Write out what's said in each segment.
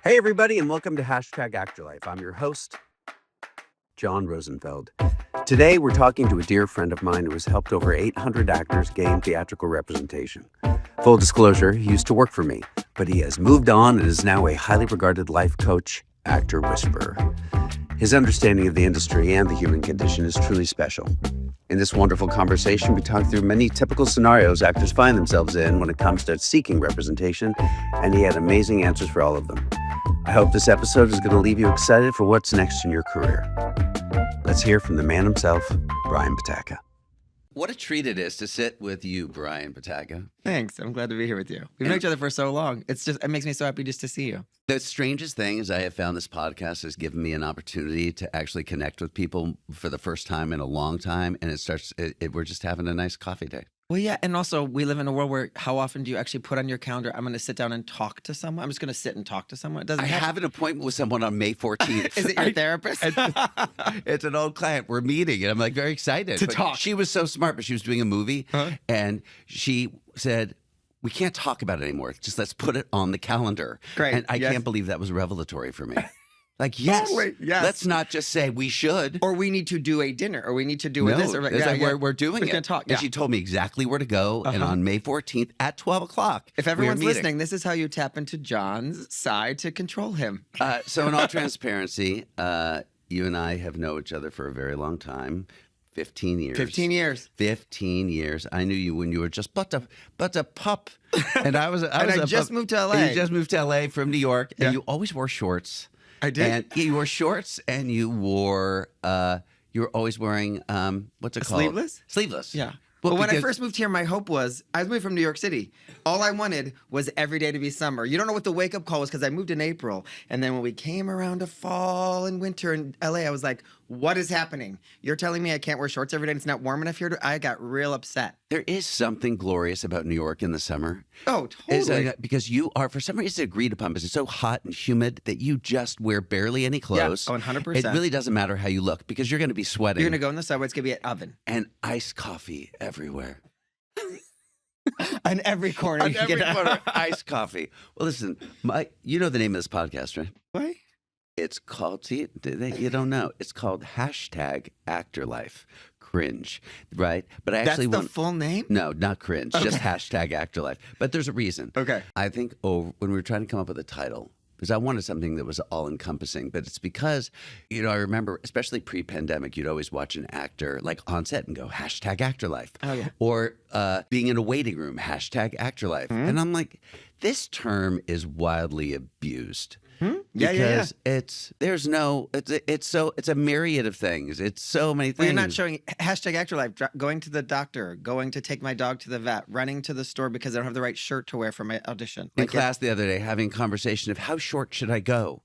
Hey, everybody, and welcome to #ActorLife. I'm your host, John Rosenfeld. Today, we're talking to a dear friend of mine who has helped over 800 actors gain theatrical representation. Full disclosure, he used to work for me, but he has moved on and is now a highly regarded life coach, actor whisperer. His understanding of the industry and the human condition is truly special. In this wonderful conversation, we talk through many typical scenarios actors find themselves in when it comes to seeking representation, and he had amazing answers for all of them. I hope this episode is going to leave you excited for what's next in your career. Let's hear from the man himself, Brian Patacca. What a treat it is to sit with you, Brian Patacca. Thanks. I'm glad to be here with you. We've known each other for so long. It makes me so happy just to see you. The strangest thing is I have found this podcast has given me an opportunity to actually connect with people for the first time in a long time. And we're just having a nice coffee day. Well, yeah. And also, we live in a world where how often do you actually put on your calendar, I'm going to sit down and talk to someone? I'm just going to sit and talk to someone. I have an appointment with someone on May 14th. Is it your therapist? It's an old client. We're meeting, and I'm like very excited to talk. She was so smart, but she was doing a movie, and she said, we can't talk about it anymore. Just let's put it on the calendar. Great. And I can't believe that was revelatory for me. Like, yes, yes. Let's not just say we should. Or we need to do a dinner, or we need to do this. Or, we're doing it. We're talk. And she told me exactly where to go. And on May 14th at 12 o'clock. If everyone's listening, this is how you tap into John's side to control him. So in all transparency, you and I have known each other for a very long time. 15 years. 15 years. 15 years. I knew you when you were just but a pup. And I just moved to LA. And you just moved to LA from New York. And you always wore shorts. I did. And you wore shorts, and you were always wearing what's it called? Sleeveless. Sleeveless. Yeah. Well, when I first moved here, my hope was I was moving from New York City. All I wanted was every day to be summer. You don't know what the wake up call was because I moved in April, and then when we came around to fall and winter in LA, I was like, "What is happening? You're telling me I can't wear shorts every day? And it's not warm enough here." I got real upset. There is something glorious about New York in the summer. Oh, totally. Because you are, for some reason, agreed upon, because it's so hot and humid that you just wear barely any clothes. Yeah, 100%. It really doesn't matter how you look because you're going to be sweating. You're going to go in the subway. It's going to be an oven. And iced coffee everywhere. On every corner. On every corner, iced coffee. Well, listen, you know the name of this podcast, right? What? It's called, you don't know. It's called #ActorLife. Cringe, right? But I actually That's the full name? No, not cringe. Okay. Just #ActorLife. But there's a reason. Okay. I think when we were trying to come up with a title, because I wanted something that was all-encompassing, but it's because, I remember, especially pre-pandemic, you'd always watch an actor like on set and go, #ActorLife. Oh, yeah. Or being in a waiting room, #ActorLife. Mm-hmm. And I'm like, this term is wildly abused. Yeah, Because it's a myriad of things. It's so many things. Well, you're not showing #ActorLife, going to the doctor, going to take my dog to the vet, running to the store because I don't have the right shirt to wear for my audition. In class the other day, having a conversation of how short should I go?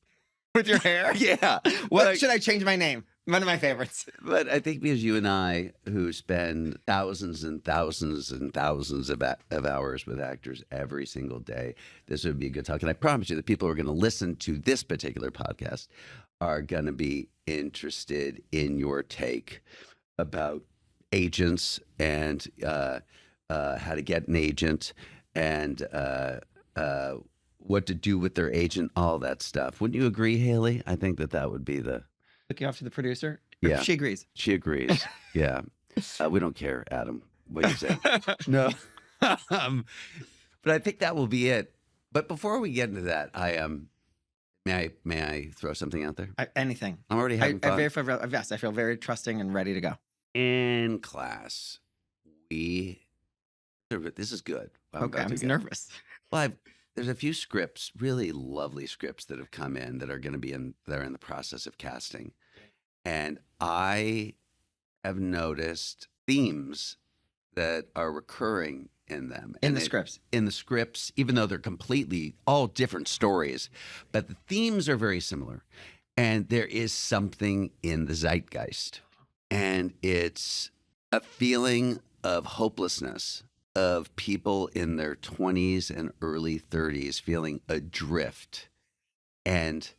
With your hair? Yeah. What should I change my name? One of my favorites. But I think because you and I, who spend thousands and thousands and thousands of hours with actors every single day, this would be a good talk. And I promise you, the people who are going to listen to this particular podcast are going to be interested in your take about agents and how to get an agent and what to do with their agent, all that stuff. Wouldn't you agree, Haley? I think that would be the... Looking off to the producer? Yeah. She agrees. She agrees. Yeah. We don't care, Adam, what you say. No. But I think that will be it. But before we get into that, may I throw something out there? Anything. I'm already having fun. Yes, I feel very trusting and ready to go. In class, this is good. Okay, I'm nervous. Well, there's a few scripts, really lovely scripts that have come in that are going to be they're in the process of casting. And I have noticed themes that are recurring in them. In the scripts. In the scripts, even though they're completely all different stories. But the themes are very similar. And there is something in the zeitgeist. And it's a feeling of hopelessness, of people in their 20s and early 30s feeling adrift. And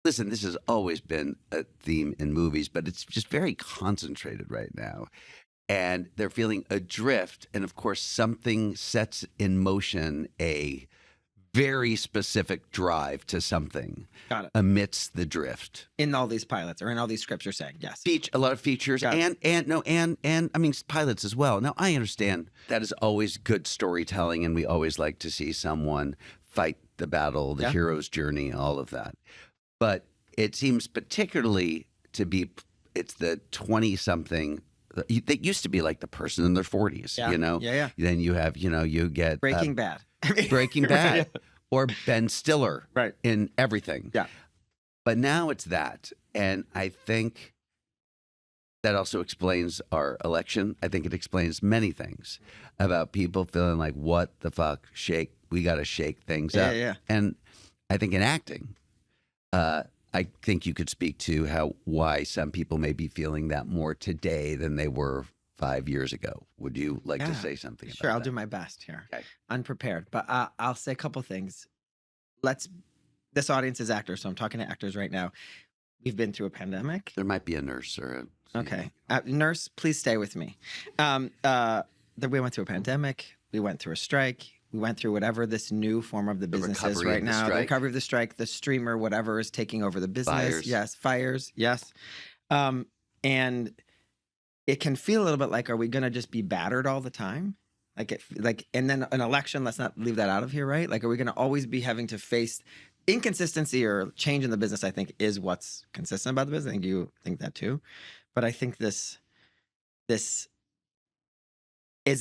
listen, this has always been a theme in movies, but it's just very concentrated right now. And they're feeling adrift. And of course, something sets in motion a very specific drive to something Got it. amidst the drift. In all these pilots or in all these scripts you're saying, yes. A lot of features Got it. and I mean pilots as well. Now I understand that is always good storytelling, and we always like to see someone fight the battle, the hero's journey, all of that. But it seems particularly to be, it's the 20-something that used to be like the person in their 40s, Yeah. you know? Yeah. Then you have, you get Breaking Bad. Breaking Bad or Ben Stiller Right. in everything. Yeah. But now it's that. And I think that also explains our election. I think it explains many things about people feeling like, what the fuck, we got to shake things up. Yeah. And I think in acting, I think you could speak to why some people may be feeling that more today than they were 5 years ago. Would you like to say something about Sure, I'll that? do my best here. Okay. Unprepared, but I'll say a couple things. This audience is actors, so I'm talking to actors right now. We've been through a pandemic. There might be a nurse or Okay. Nurse, please stay with me. We went through a pandemic. We went through a strike. We went through whatever this new form of the business is recovery right of the now. The strike. recovery of the strike, the streamer, whatever is taking over the business. Fires. Yes, fires. Yes. And it can feel a little bit like, are we going to just be battered all the time? And then an election, let's not leave that out of here, right? Like, are we going to always be having to face inconsistency or change in the business? I think is what's consistent about the business. I think you think that too. But I think this is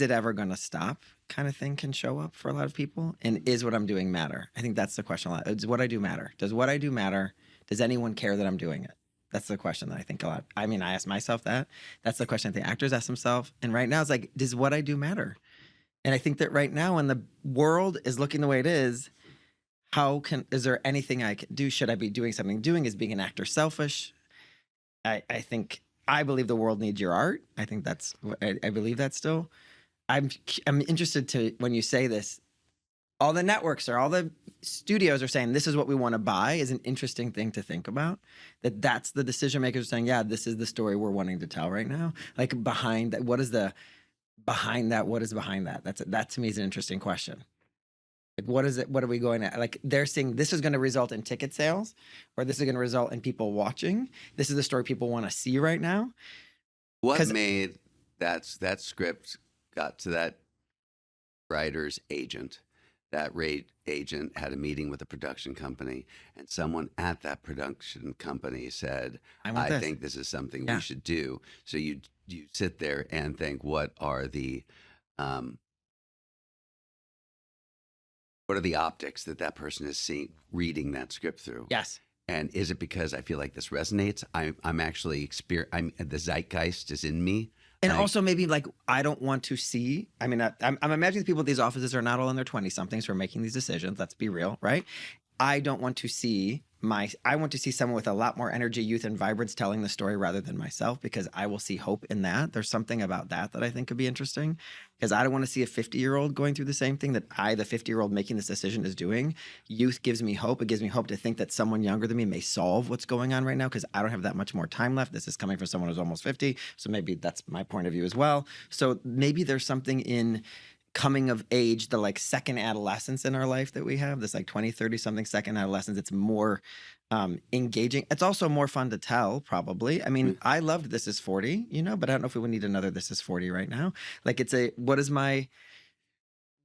it ever going to stop kind of thing can show up for a lot of people. And is what I'm doing matter? I think that's the question a lot. Does what I do matter? Does what I do matter? Does anyone care that I'm doing it? That's the question that I think a lot. I mean, I ask myself that. That's the question I think actors ask themselves. And right now it's like, does what I do matter? And I think that right now when the world is looking the way it is, is there anything I can do? Should I be doing something? Is being an actor selfish? I believe the world needs your art. I think I believe that still. I'm interested to, when you say this, all the networks or all the studios are saying this is what we want to buy is an interesting thing to think about. That's the decision makers saying, yeah, this is the story we're wanting to tell right now. Like behind that, what is behind that? What is behind that? That to me is an interesting question. Like, what is it? What are we going at? Like, they're saying this is going to result in ticket sales, or this is going to result in people watching. This is the story people want to see right now. What made that script got to that writer's agent? That agent had a meeting with a production company, and someone at that production company said, I think this is something we should do. So you sit there and think, what are the optics that person is seeing, reading that script through? Yes. And is it because I feel like this resonates? I'm actually the zeitgeist is in me. And also maybe like, I don't want to see, I mean, I'm imagining people at these offices are not all in their 20-somethings who are making these decisions. Let's be real, right? I don't want to see I want to see someone with a lot more energy, youth, and vibrance telling the story rather than myself, because I will see hope in that. There's something about that I think could be interesting, because I don't want to see a 50-year-old going through the same thing that the 50-year-old making this decision is doing. Youth gives me hope. It gives me hope to think that someone younger than me may solve what's going on right now, because I don't have that much more time left. This is coming from someone who's almost 50. So maybe that's my point of view as well. So maybe there's something in coming of age, the like second adolescence in our life that we have, this like 20, 30 something second adolescence. It's more engaging. It's also more fun to tell, probably. I mean, I loved This Is 40, but I don't know if we would need another This Is 40 right now. Like, it's what is my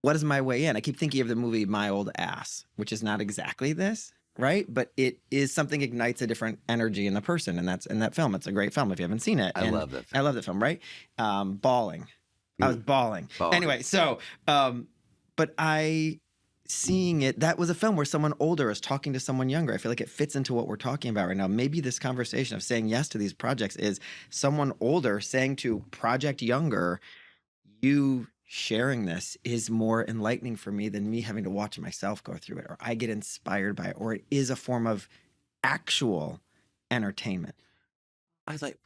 way in? I keep thinking of the movie My Old Ass, which is not exactly this, right? But it is something ignites a different energy in the person, and that's in that film. It's a great film if you haven't seen it. I love that film. I love that film, right? Bawling. I was bawling. Anyway, so, but seeing it, that was a film where someone older is talking to someone younger. I feel like it fits into what we're talking about right now. Maybe this conversation of saying yes to these projects is someone older saying to project younger, you sharing this is more enlightening for me than me having to watch myself go through it, or I get inspired by it, or it is a form of actual entertainment. I was like,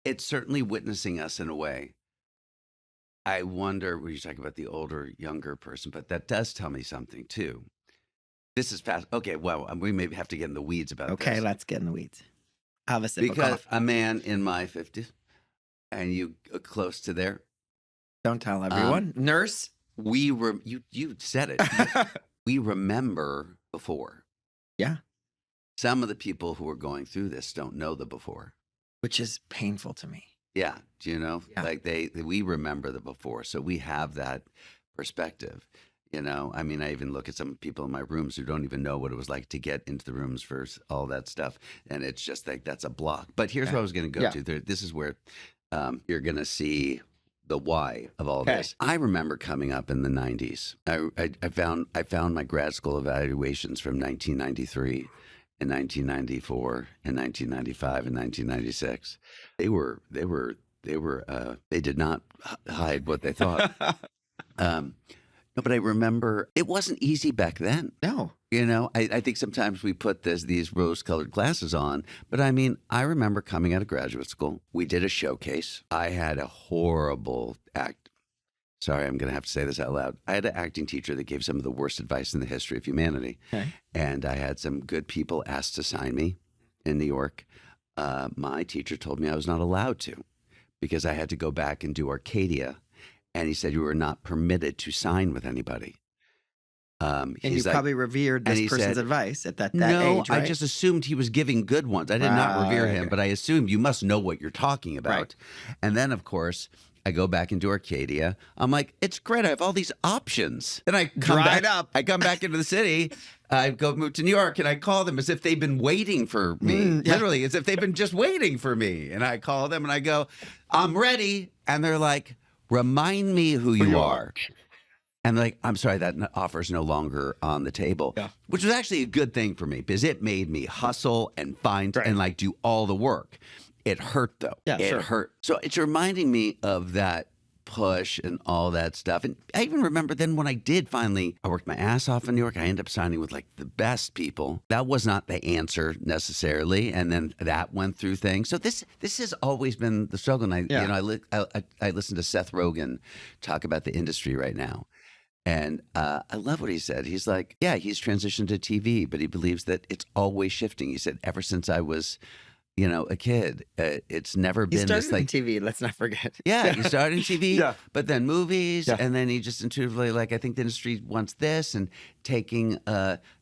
it's certainly witnessing us in a way. I wonder, when you talk about the older, younger person, but that does tell me something too. This is fast. Okay, well, we maybe have to get in the weeds about this. Okay, let's get in the weeds. I'll have a sip of Because coffee. a man in my 50s, and you close to there. Don't tell everyone. Nurse, you said it. We remember before. Yeah. Some of the people who are going through this don't know the before. Which is painful to me. Yeah. Do you know? Yeah. Like we remember the before. So we have that perspective. You know, I mean, I even look at some people in my rooms who don't even know what it was like to get into the rooms for all that stuff. And it's just like, that's a block. But here's what I was going to go to. This is where you're going to see the why of all this. I remember coming up in the 90s. I found my grad school evaluations from 1993 and 1994 and 1995 and 1996. They did not hide what they thought. No, but I remember it wasn't easy back then. No. You know, I think sometimes we put these rose-colored glasses on, but I mean, I remember coming out of graduate school. We did a showcase. I had a horrible Sorry, I'm going to have to say this out loud. I had an acting teacher that gave some of the worst advice in the history of humanity. Okay. And I had some good people asked to sign me in New York. My teacher told me I was not allowed to because I had to go back and do Arcadia. And he said, you were not permitted to sign with anybody. And you probably revered this person's advice at that age, right? I just assumed he was giving good ones. I did not revere him, but I assumed you must know what you're talking about. Right. And then, of course, I go back into Arcadia. I'm like, it's great. I have all these options. Then I come I come back into the city. I move to New York, and I call them as if they've been waiting for me. Literally, as if they've been just waiting for me. And I call them, and I go, I'm ready. And they're like, remind me who you are. And like, I'm sorry, that offer's no longer on the table, which was actually a good thing for me because it made me hustle and find and like do all the work. It hurt though. Yeah, it hurt. So it's reminding me of that push and all that stuff. And I even remember then when I worked my ass off in New York. I ended up signing with like the best people. That was not the answer necessarily. And then that went through things. So this has always been the struggle. And I listen to Seth Rogen talk about the industry right now. And I love what he said. He's like, yeah, he's transitioned to TV, but he believes that it's always shifting. He said, ever since I was, a kid, it's never been this like TV. Let's not forget. Yeah, he started in TV, but then movies, and then he just intuitively like, I think the industry wants this, and taking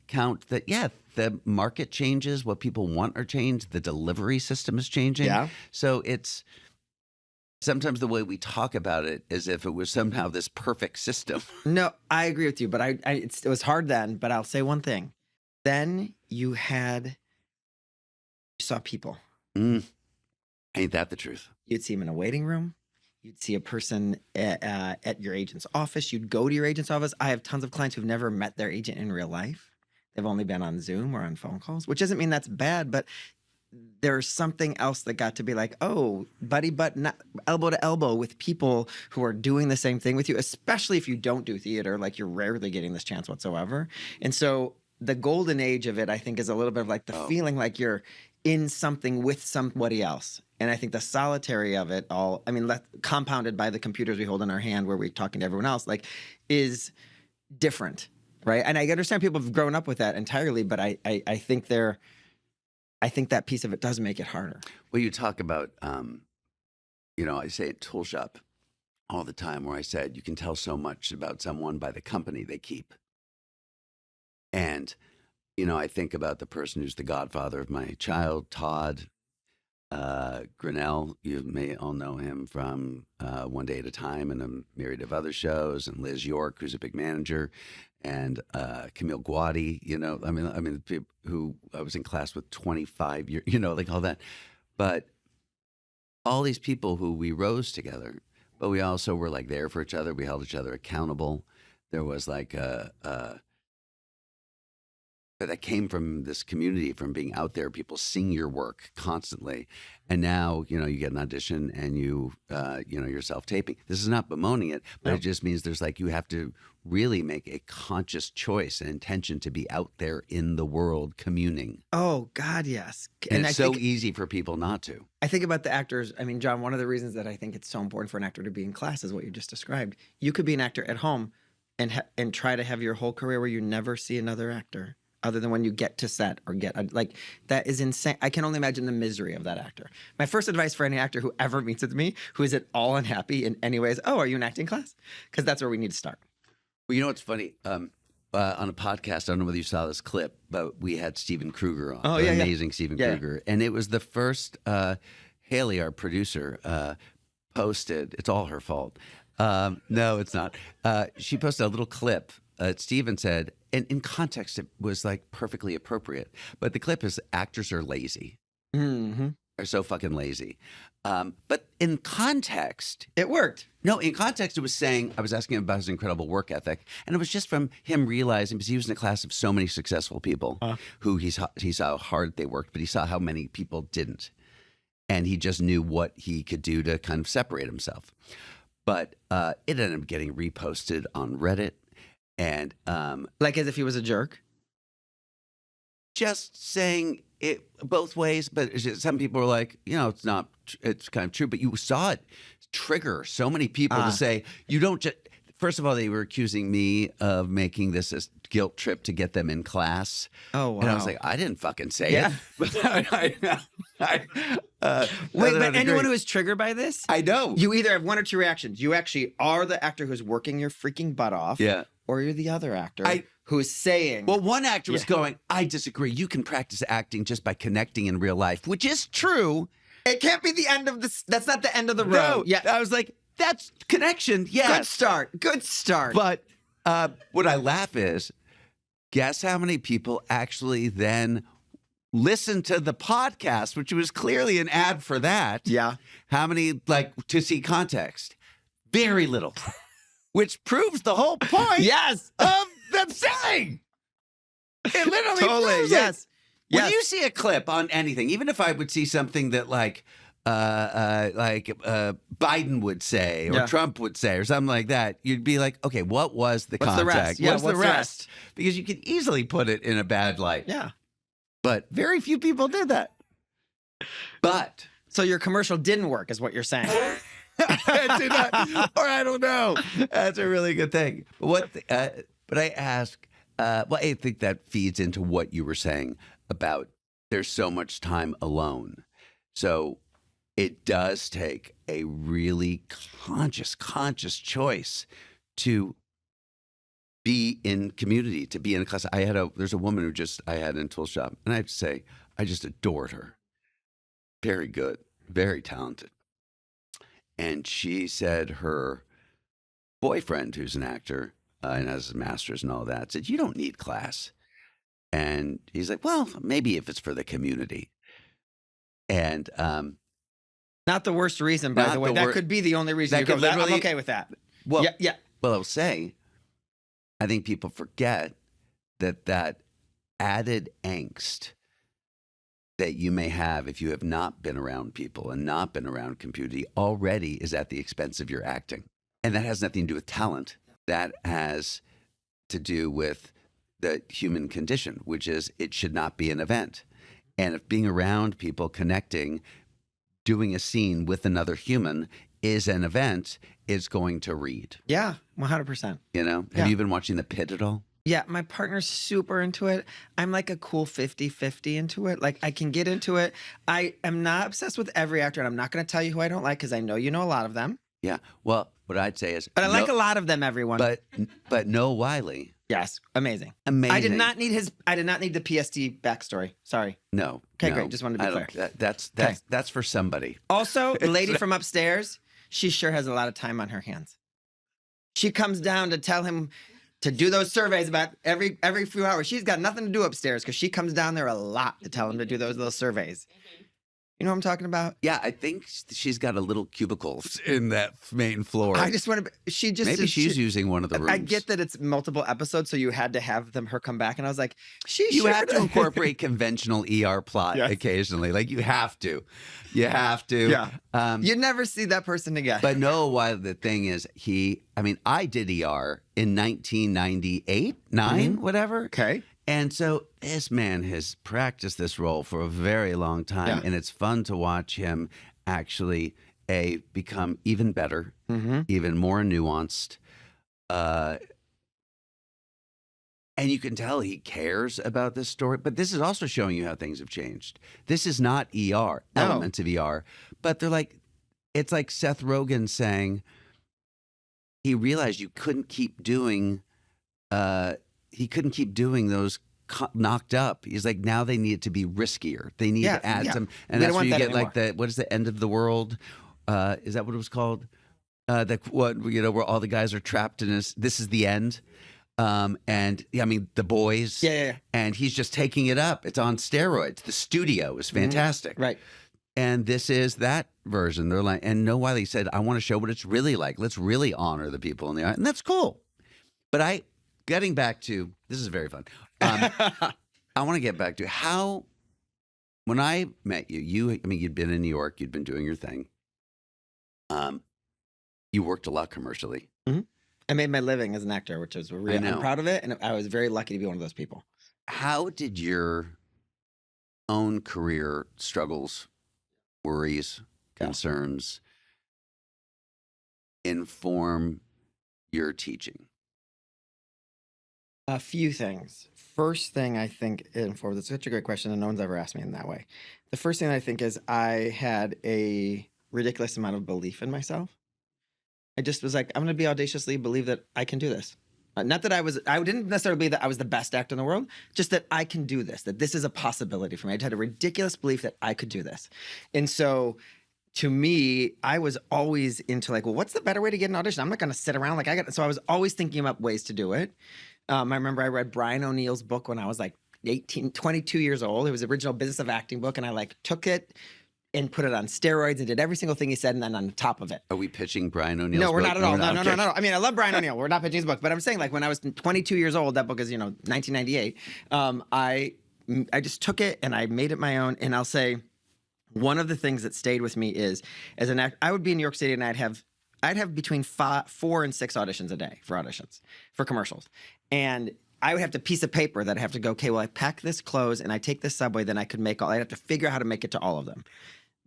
count that the market changes, what people want are changed, the delivery system is changing. Yeah. So it's sometimes the way we talk about it as if it was somehow this perfect system. No, I agree with you, but it was hard then. But I'll say one thing: then you saw people. Ain't that the truth? You'd see them in a waiting room. You'd see a person at your agent's office. You'd go to your agent's office. I have tons of clients who've never met their agent in real life. They've only been on Zoom or on phone calls, which doesn't mean that's bad, but there's something else that got to be like, oh, buddy, not elbow to elbow with people who are doing the same thing with you, especially if you don't do theater, like you're rarely getting this chance whatsoever. And so the golden age of it, I think, is a little bit of like the feeling like you're in something with somebody else. And I think the solitary of it all, compounded by the computers we hold in our hand where we're talking to everyone else, like, is different, right? And I understand people have grown up with that entirely, but I think that piece of it does make it harder. Well, you talk about, I say at Tool Shop all the time where I said, you can tell so much about someone by the company they keep. And I think about the person who's the godfather of my child, Todd Grinnell. You may all know him from One Day at a Time and a myriad of other shows, and Liz York, who's a big manager, and Camille Guadi. The people who I was in class with 25 years, like all that. But all these people who we rose together, but we also were like there for each other. We held each other accountable. There was like that came from this community, from being out there, people seeing your work constantly. And now, you get an audition and you're self-taping. This is not bemoaning it, but it just means there's like, you have to really make a conscious choice and intention to be out there in the world communing. Oh, God, yes. And it's so easy for people not to. I think about the actors. John, one of the reasons that I think it's so important for an actor to be in class is what you just described. You could be an actor at home and try to have your whole career where you never see another actor, other than when you get to set or that is insane. I can only imagine the misery of that actor. My first advice for any actor who ever meets with me, who is at all unhappy in any ways, are you in acting class? Because that's where we need to start. Well, you know what's funny? On a podcast, I don't know whether you saw this clip, but we had Steven Kruger on. Oh, the yeah, yeah. amazing Steven Kruger. And it was the first, Haley, our producer, posted, it's all her fault. No, it's not. She posted a little clip. Steven said, and in context, it was like perfectly appropriate. But the clip is actors are lazy. Mm-hmm. Are so fucking lazy. But in context, It worked. no, in context, it was saying, I was asking him about his incredible work ethic. And it was just from him realizing, because he was in a class of so many successful people who he saw how hard they worked, but he saw how many people didn't. And he just knew what he could do to kind of separate himself. But it ended up getting reposted on Reddit. And Like as if he was a jerk. just saying it both ways, but it's just, some people were like, it's kind of true, but you saw it trigger so many people to say, you don't just, first of all, they were accusing me of making this a guilt trip to get them in class. Oh, wow. And I was like, I didn't fucking say Yeah. it. Wait, but anyone who is triggered by this, I know. you either have one or two reactions. You actually are the actor who's working your freaking butt off. Yeah. Or you're the other actor who's saying. Well, one actor was going, I disagree. You can practice acting just by connecting in real life, which is true. It can't be the end of this. That's not the end of the road. No, Yeah. I was like, that's connection. Yes. Good start. Good start. But what I laugh is, guess how many people actually then listen to the podcast, which was clearly an ad for that. Yeah. How many, to see context? Very little. Which proves the whole point Yes. of them saying. It literally Totally. proves Yes. it. When Yes. you see a clip on anything, even if I would see something that Biden would say or Yeah. Trump would say or something like that, you'd be like, okay, what was the What's the context? rest? Yeah, what's the what's the rest? Because you could easily put it in a bad light. Yeah. But very few people did that. But So your commercial didn't work, is what you're saying. I did not, or I don't know. That's a really good thing. But I ask, I think that feeds into what you were saying about there's so much time alone. So it does take a really conscious choice to be in community, to be in a class. There's a woman who I had in tool shop, and I have to say, I just adored her. Very good, very talented. And she said her boyfriend, who's an actor and has his master's and all that, said, you don't need class. And he's like, well, maybe if it's for the community. And Not the worst reason, by the way. That could be the only reason. That could I'm literally- okay with that. well, Yeah. well, I'll say, I think people forget that added angst that you may have if you have not been around people and not been around community already is at the expense of your acting. And that has nothing to do with talent. That has to do with the human condition, which is it should not be an event. And if being around people, connecting, doing a scene with another human is an event, it's going to read. Yeah, 100%. Have you been watching The Pit at all? Yeah, my partner's super into it. I'm like a cool 50-50 into it. Like, I can get into it. I am not obsessed with every actor, and I'm not going to tell you who I don't like because I know you know a lot of them. Yeah. Well, what I'd say is, But I like a lot of them, everyone. but Noah Wiley. Yes, amazing. Amazing. I did not need the PSD backstory. Sorry. No. Okay, no, great. Just wanted to be clear. That's for somebody. Also, the lady from upstairs, she sure has a lot of time on her hands. She comes down to tell him to do those surveys about every few hours. She's got nothing to do upstairs because she comes down there a lot to tell him to do those little surveys. You know what I'm talking about? Yeah, I think she's got a little cubicle in that main floor. I just want to. Maybe she's using one of the rooms. I get that it's multiple episodes, so you had to have her come back, and I was like, you have to incorporate conventional ER plot occasionally. Like you have to. Yeah. You never see that person again. But no, why the thing is I did ER in 1998, 9, whatever. Okay. And so this man has practiced this role for a very long time, and it's fun to watch him actually become even better, even more nuanced. And you can tell he cares about this story, but this is also showing you how things have changed. This is not ER, elements of ER, but it's like Seth Rogen saying he realized you couldn't keep doing he couldn't keep doing those knocked up. He's like, now they need it to be riskier. They need to add some, and that's where you get like what is the end of the world? Is that what it was called? Where all the guys are trapped in this is the end. And I mean the boys. Yeah. And he's just taking it up. It's on steroids. The studio is fantastic. Right. And this is that version. They're like, and Noah Wiley said, I want to show what it's really like. Let's really honor the people in the art. And that's cool. But getting back to, this is very fun. I want to get back to how, when I met you, you'd been in New York, you'd been doing your thing. You worked a lot commercially. Mm-hmm. I made my living as an actor, which was really, I'm proud of it. And I was very lucky to be one of those people. How did your own career struggles, worries, concerns inform your teaching? A few things. First thing I think informs, it's such a great question and no one's ever asked me in that way. The first thing I think is I had a ridiculous amount of belief in myself. I just was like, I'm going to be audaciously believe that I can do this. Not that I didn't necessarily believe that I was the best actor in the world, just that I can do this, that this is a possibility for me. I had a ridiculous belief that I could do this. And so to me, I was always into like, well, what's the better way to get an audition? I'm not going to sit around so I was always thinking about ways to do it. I remember I read Brian O'Neill's book when I was like 22 years old. It was the original Business of Acting book. And I like took it and put it on steroids and did every single thing he said, and then on top of it. Are we pitching Brian O'Neill's book? No, we're not at all. No. Okay. I mean, I love Brian O'Neill. We're not pitching his book, but I'm saying like when I was 22 years old, that book is 1998. I just took it and I made it my own. And I'll say one of the things that stayed with me is as an actor, I would be in New York City and I'd have between 4 and 6 auditions a day for commercials, and I would have to piece of paper that I have to go, okay, well, I pack this clothes and I take this subway, then I could make I'd have to figure out how to make it to all of them.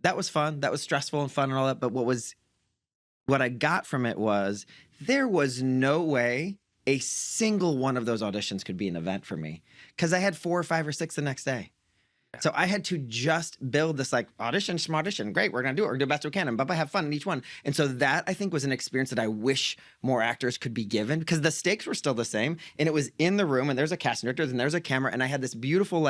That was fun. That was stressful and fun and all that. But what I got from it was there was no way a single one of those auditions could be an event for me because I had 4 or 5 or 6 the next day. So I had to just build this like audition. Great, we're going to do it. We're going to do the best we can. And have fun in each one. And so that I think was an experience that I wish more actors could be given because the stakes were still the same. And it was in the room and there's a casting director and there's a camera. And I had this beautiful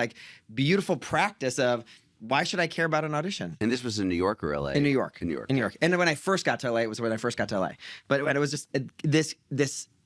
practice of, why should I care about an audition? And this was in New York or LA? In New York. In New York. In New York. And when I first got to LA, it was when I first got to LA. But it was just this,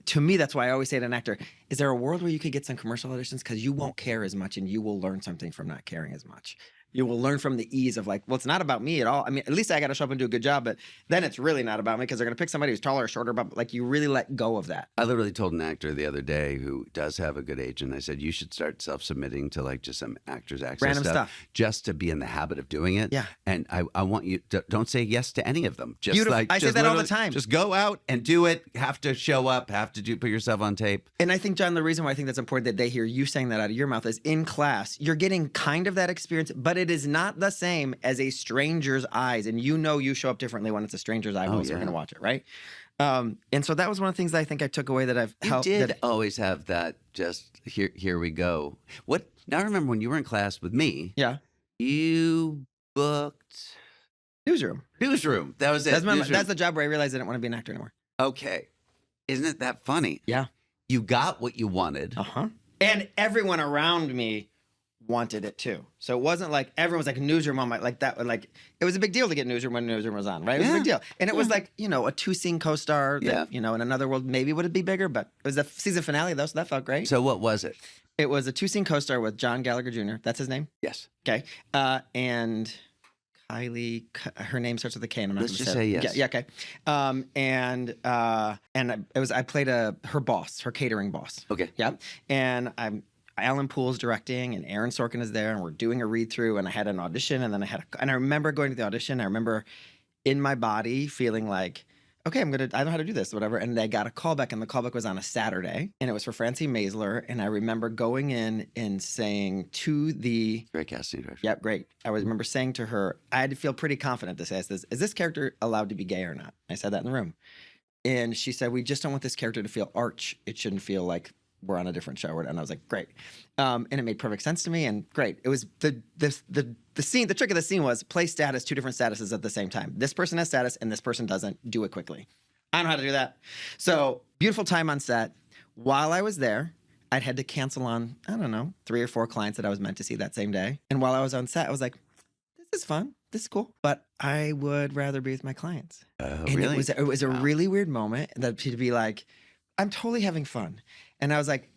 to me, that's why I always say to an actor, is there a world where you could get some commercial auditions? Because you won't care as much and you will learn something from not caring as much. You will learn from the ease of like, well, it's not about me at all. I mean, at least I got to show up and do a good job, but then it's really not about me because they're going to pick somebody who's taller or shorter, but like you really let go of that. I literally told an actor the other day who does have a good agent, I said, you should start self-submitting to like just some Actors Access random stuff just to be in the habit of doing it. Yeah. And I want you to, don't say yes to any of them. Just Beautiful. like, I say that all the time. Just go out and do it. Have to show up, put yourself on tape. And I think, John, the reason why I think that's important that they hear you saying that out of your mouth is in class, you're getting kind of that experience, but it is not the same as a stranger's eyes. And you show up differently when it's a stranger's eyeballs. You're going to watch it, right? And so that was one of the things that I think I took away that I've helped. You did always have that just, here we go. Now I remember when you were in class with me. Yeah. You booked... Newsroom. That was it. That's the job where I realized I didn't want to be an actor anymore. Okay. Isn't it that funny? Yeah. You got what you wanted. Uh-huh. And everyone around me wanted it too. So it wasn't like everyone was like Newsroom on like that. Like it was a big deal to get Newsroom when Newsroom was on, right? It was a big deal. And it was like, a 2-scene co-star that, in another world maybe would it be bigger, but it was the season finale though, so that felt great. So what was it? It was a 2-scene co-star with John Gallagher Jr. That's his name? Yes. Okay. And Kylie, her name starts with a K, and I'm not going to just say yes. Yeah, okay. I played her boss, her catering boss. Okay. Yeah. And Alan Poole's directing, and Aaron Sorkin is there, and we're doing a read through, and I had an audition, and then I remember going to the audition. I remember in my body feeling like, okay, I know how to do this, whatever. And I got a callback, and the callback was on a Saturday, and it was for Francie Maisler. And I remember going in and saying to the great casting director. Yep, great. I remember saying to her, I had to feel pretty confident to say, is this character allowed to be gay or not? I said that in the room. And she said, we just don't want this character to feel arch. It shouldn't feel like we're on a different show. And I was like, great. And it made perfect sense to me. And great. It was the scene. The trick of the scene was play status, 2 different statuses at the same time. This person has status and this person doesn't. Do it quickly. I don't know how to do that. So beautiful time on set. while I was there, I'd had to cancel on, I don't know, 3 or 4 clients that I was meant to see that same day. And while I was on set, I was like, this is fun. This is cool. But I would rather be with my clients. And Really? it was a really weird moment that to be like, I'm totally having fun. And I was like,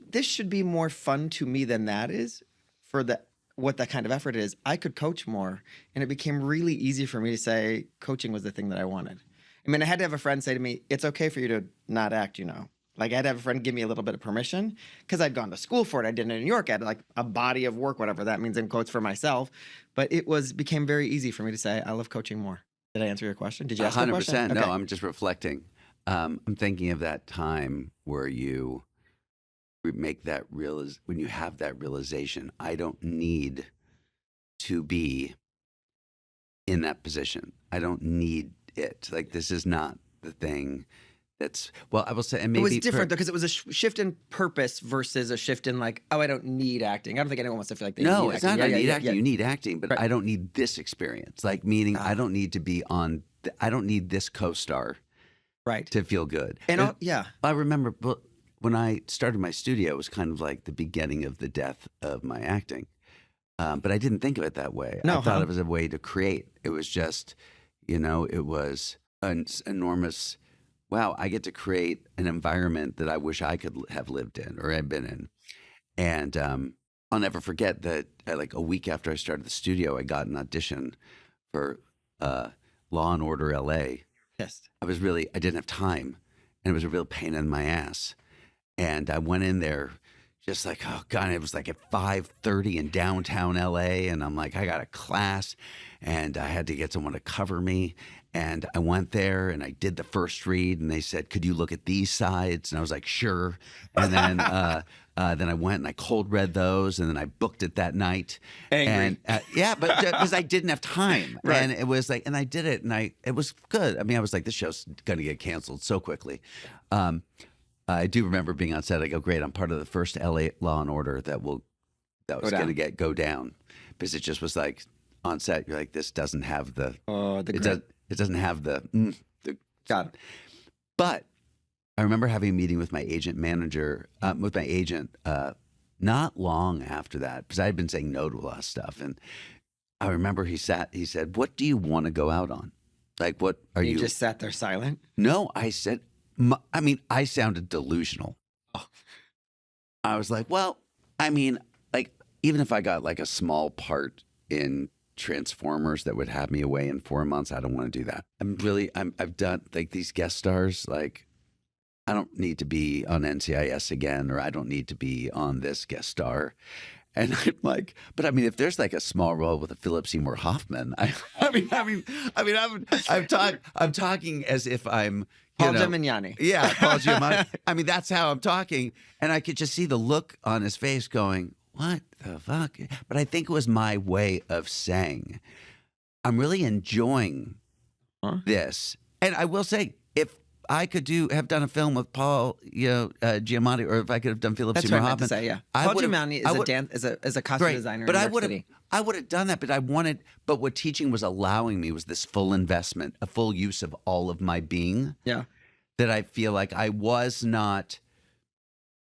this should be more fun to me than that is for what that kind of effort is. I could coach more. And it became really easy for me to say coaching was the thing that I wanted. I mean, I had to have a friend say to me, it's okay for you to not act, you know. Like I had to have a friend give me a little bit of permission because I'd gone to school for it. I did it in New York. I had like a body of work, whatever that means in quotes for myself. But it became very easy for me to say, I love coaching more. Did I answer your question? Did you ask 100%? 100%. No, Okay. I'm just reflecting. I'm thinking of that time where you make that when you have that realization, I don't need to be in that position. I don't need it. Like this is not the thing. I will say, and maybe it was different though because it was a shift in purpose versus a shift in like, oh, I don't need acting. I don't think anyone wants to feel like they need acting. No, it's not. I need acting. Yeah. You need acting, but Right. I don't need this experience. Like meaning, I don't need to be on. I don't need this co-star, Right. to feel good. And yeah, I remember when I started my studio, it was kind of like the beginning of the death of my acting. But I didn't think of it that way. No, I thought it was a way to create. It was just, it was an enormous. Wow, I get to create an environment that I wish I could have lived in or had been in. And I'll never forget that like a week after I started the studio, I got an audition for Law and Order LA. yes. I didn't have time and it was a real pain in my ass. And I went in there just like, oh God, it was like at 5:30 in downtown LA. And I'm like, I got a class and I had to get someone to cover me. And I went there and I did the first read and they said, could you look at these sides? And I was like, sure. And then then I went and I cold read those and then I booked it that night. Angry. And yeah, but because I didn't have time. Right. And it was like, and I did it and it was good. I mean, I was like, this show's going to get canceled so quickly. I do remember being on set. I go, great, I'm part of the first LA Law and Order that was going to go down. Because it just was like on set, you're like, this doesn't have the it doesn't have the Got it. But I remember having a meeting with my agent not long after that, because I had been saying no to a lot of stuff. And I remember he said, what do you want to go out on? Like, what are you? You just sat there silent? No, I said, I sounded delusional. Oh. I was like, well, I mean, like, even if I got like a small part in Transformers that would have me away in 4 months, I don't want to do that. I've done like these guest stars, like, I don't need to be on NCIS again, or I don't need to be on this guest star. And I'm like, but I mean, if there's like a small role with a Philip Seymour Hoffman, I'm talking as if I'm Paul Giamatti. Yeah, Paul Giamatti. I mean, that's how I'm talking, and I could just see the look on his face, going, "What the fuck?" But I think it was my way of saying, "I'm really enjoying this." And I will say, if I could have done a film with Paul, Giamatti, or if I could have done Philip That's Seymour what I meant to Hoffman, say. Yeah, Paul Giamatti is a costume designer. But in I New York would City. have done that. But what teaching was allowing me was this full investment, a full use of all of my being. Yeah, That I feel like I was not,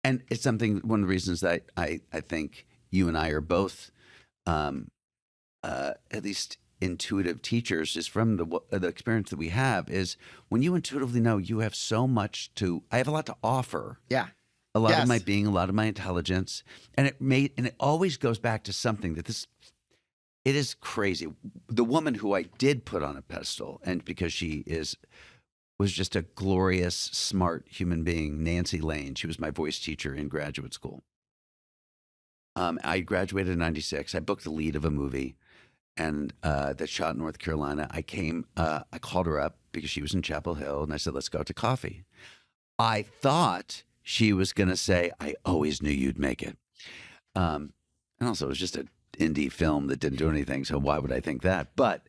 and it's something. One of the reasons that I think you and I are both, at least intuitive teachers, is from the experience that we have. Is when you intuitively know you have so much I have a lot to offer. yeah. A lot Yes. of my being, a lot of my intelligence, and it always goes back to something it is crazy. The woman who I did put on a pedestal, and because she was just a glorious, smart human being, Nancy Lane. She was my voice teacher in graduate school. I graduated in '96. I booked the lead of a movie, and that shot in North Carolina. I called her up because she was in Chapel Hill, and I said, let's go out to coffee. I thought she was going to say, I always knew you'd make it. And also, it was just an indie film that didn't do anything, so why would I think that? But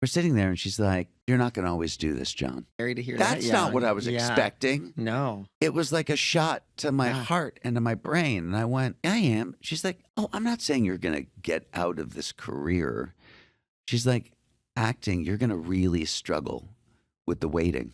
we're sitting there, and she's like, you're not going to always do this, John. Scary to hear that. That's not what I was expecting. No. It was like a shot to my heart and to my brain. And I went, I am. She's like, oh, I'm not saying you're going to get out of this career. She's like, acting, you're going to really struggle with the waiting.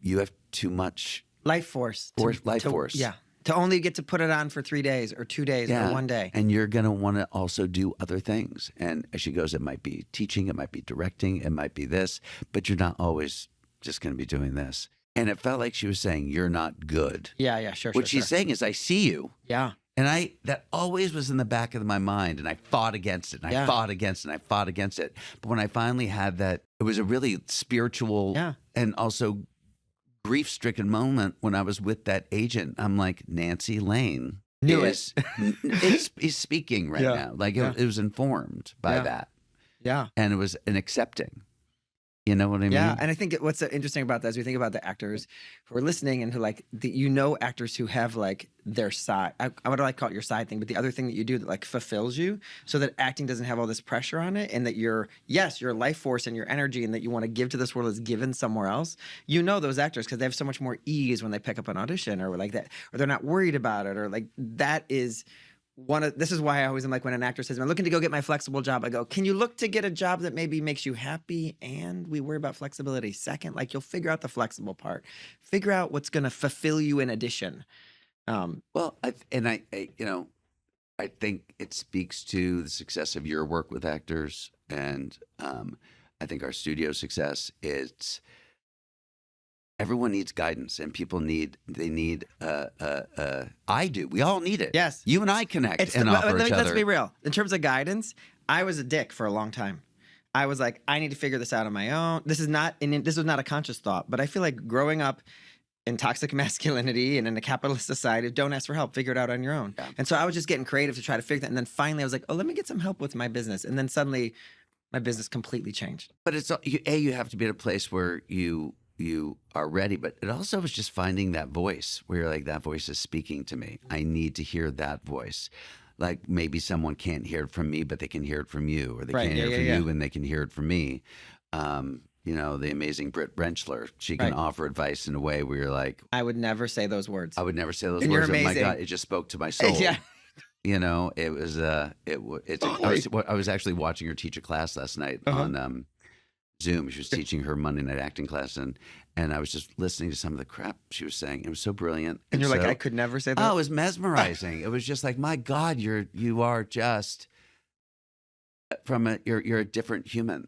You have too much Life force. Life force. Yeah. To only get to put it on for 3 days or 2 days or 1 day. And you're going to want to also do other things. And as she goes, it might be teaching, it might be directing, it might be this, but you're not always just going to be doing this. And it felt like she was saying, you're not good. Yeah, sure. What she's saying is, I see you. Yeah. And that always was in the back of my mind, and I fought against it, and I fought against it, and I fought against it. But when I finally had that, it was a really spiritual and also grief-stricken moment when I was with that agent. I'm like, Nancy Lane is speaking right now. Like it was informed by that. Yeah. And it was an accepting. You know what I mean? Yeah, and I think what's interesting about that is we think about the actors who are listening and who actors who have like their side. I would like to call it your side thing, but the other thing that you do that like fulfills you, so that acting doesn't have all this pressure on it, and that your life force and your energy and that you want to give to this world is given somewhere else. You know those actors because they have so much more ease when they pick up an audition or like that, or they're not worried about it, or like that is. This is why I always am like, when an actor says, I'm looking to go get my flexible job, I go, can you look to get a job that maybe makes you happy and we worry about flexibility second? Like, you'll figure out the flexible part. Figure out what's going to fulfill you in addition. Well, I think it speaks to the success of your work with actors, and I think our studio success is everyone needs guidance, and people need I do. We all need it. Yes. You and I connect and offer each other. Let's be real. In terms of guidance, I was a dick for a long time. I was like, I need to figure this out on my own. This was not a conscious thought, but I feel like growing up in toxic masculinity and in a capitalist society, don't ask for help, figure it out on your own. Yeah. And so I was just getting creative to try to figure that. And then finally I was like, oh, let me get some help with my business. And then suddenly my business completely changed. But it's you have to be at a place where you are ready, but it also was just finding that voice where you're like, that voice is speaking to me. I need to hear that voice. Like maybe someone can't hear it from me, but they can hear it from you, or they can't hear it from you and they can hear it from me. The amazing Britt Brenchler, she can offer advice in a way where you're like, I would never say those words. I would never say those and words. You're amazing. Oh my God, it just spoke to my soul. Yeah. It was I was actually watching her teach a class last night on Zoom. She was teaching her Monday night acting class, and I was just listening to some of the crap she was saying. It was so brilliant. And you're like, I could never say that. Oh, it was mesmerizing. It was just like, my God, you are just you're a different human.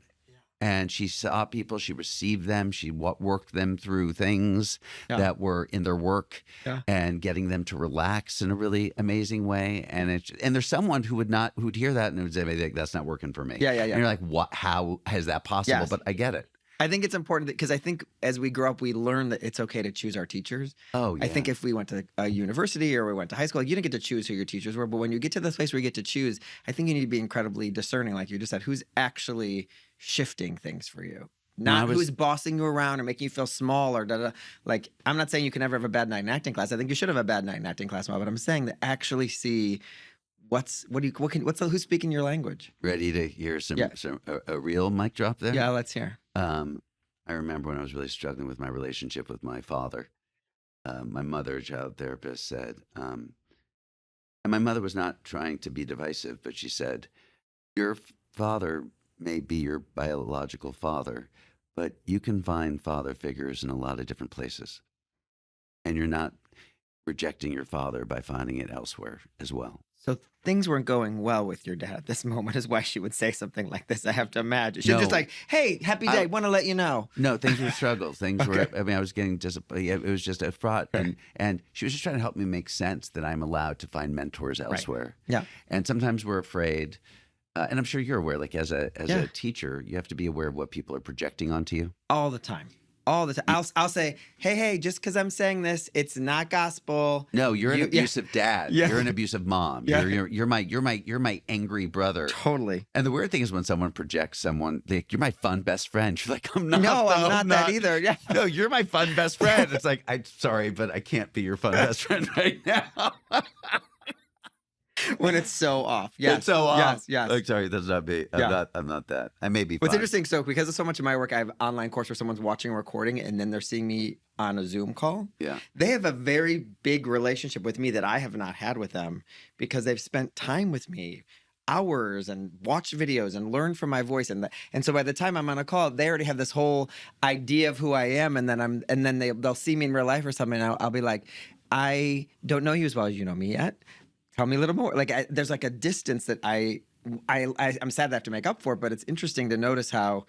And she saw people, she received them, she worked them through things that were in their work and getting them to relax in a really amazing way. And there's someone who'd hear that and would say, that's not working for me. Yeah. And you're like, what? How is that possible? Yes. But I get it. I think it's important because I think as we grow up, we learn that it's okay to choose our teachers. Oh, yeah. I think if we went to a university or we went to high school, you didn't get to choose who your teachers were. But when you get to this place where you get to choose, I think you need to be incredibly discerning, like you just said, who's actually shifting things for you. Not who's bossing you around or making you feel small or da-da. Like, I'm not saying you can never have a bad night in acting class. I think you should have a bad night in acting class, but I'm saying that actually see who's speaking your language. Ready to hear a real mic drop there? Yeah, let's hear. I remember when I was really struggling with my relationship with my father. My mother, a child therapist, said, and my mother was not trying to be divisive, but she said, your father may be your biological father, but you can find father figures in a lot of different places. And you're not rejecting your father by finding it elsewhere as well. So things weren't going well with your dad at this moment is why she would say something like this, I have to imagine. She's just like, hey, happy day, want to let you know. No, things were struggles. Things were, I was getting disappointed. It was just a fraught. And she was just trying to help me make sense that I'm allowed to find mentors elsewhere. Right. Yeah. And sometimes we're afraid. And I'm sure you're aware, like as a teacher, you have to be aware of what people are projecting onto you. All the time. All the time. I'll say, hey, just because I'm saying this, it's not gospel. No, you're an abusive dad. Yeah. You're an abusive mom. Yeah. You're my angry brother. Totally. And the weird thing is when someone projects someone, like, you're my fun best friend. You're like, I'm not. No, I'm not that either. Yeah. No, you're my fun best friend. It's like, I'm sorry, but I can't be your fun best friend right now. When it's so off. Yes. It's so off. Yes. Like, sorry, that's not me. I'm not that. I may be What's fine. interesting, so because of so much of my work, I have an online course where someone's watching a recording and then they're seeing me on a Zoom call. Yeah. They have a very big relationship with me that I have not had with them because they've spent time with me hours and watch videos and learn from my voice. And so by the time I'm on a call, they already have this whole idea of who I am. And then they'll see me in real life or something. And I'll be like, I don't know you as well as you know me yet. Tell me a little more. Like there's like a distance that I'm sad to have to make up for, but it's interesting to notice how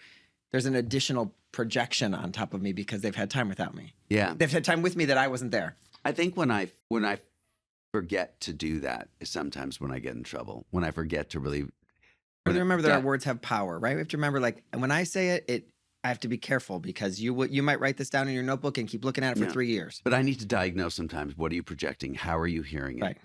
there's an additional projection on top of me because they've had time without me. Yeah. They've had time with me that I wasn't there. I think when I forget to do that is sometimes when I get in trouble. When I forget to really remember that our words have power, right? We have to remember, like, when I say it, I have to be careful because you might write this down in your notebook and keep looking at it for 3 years. But I need to diagnose sometimes. What are you projecting? How are you hearing it? Right.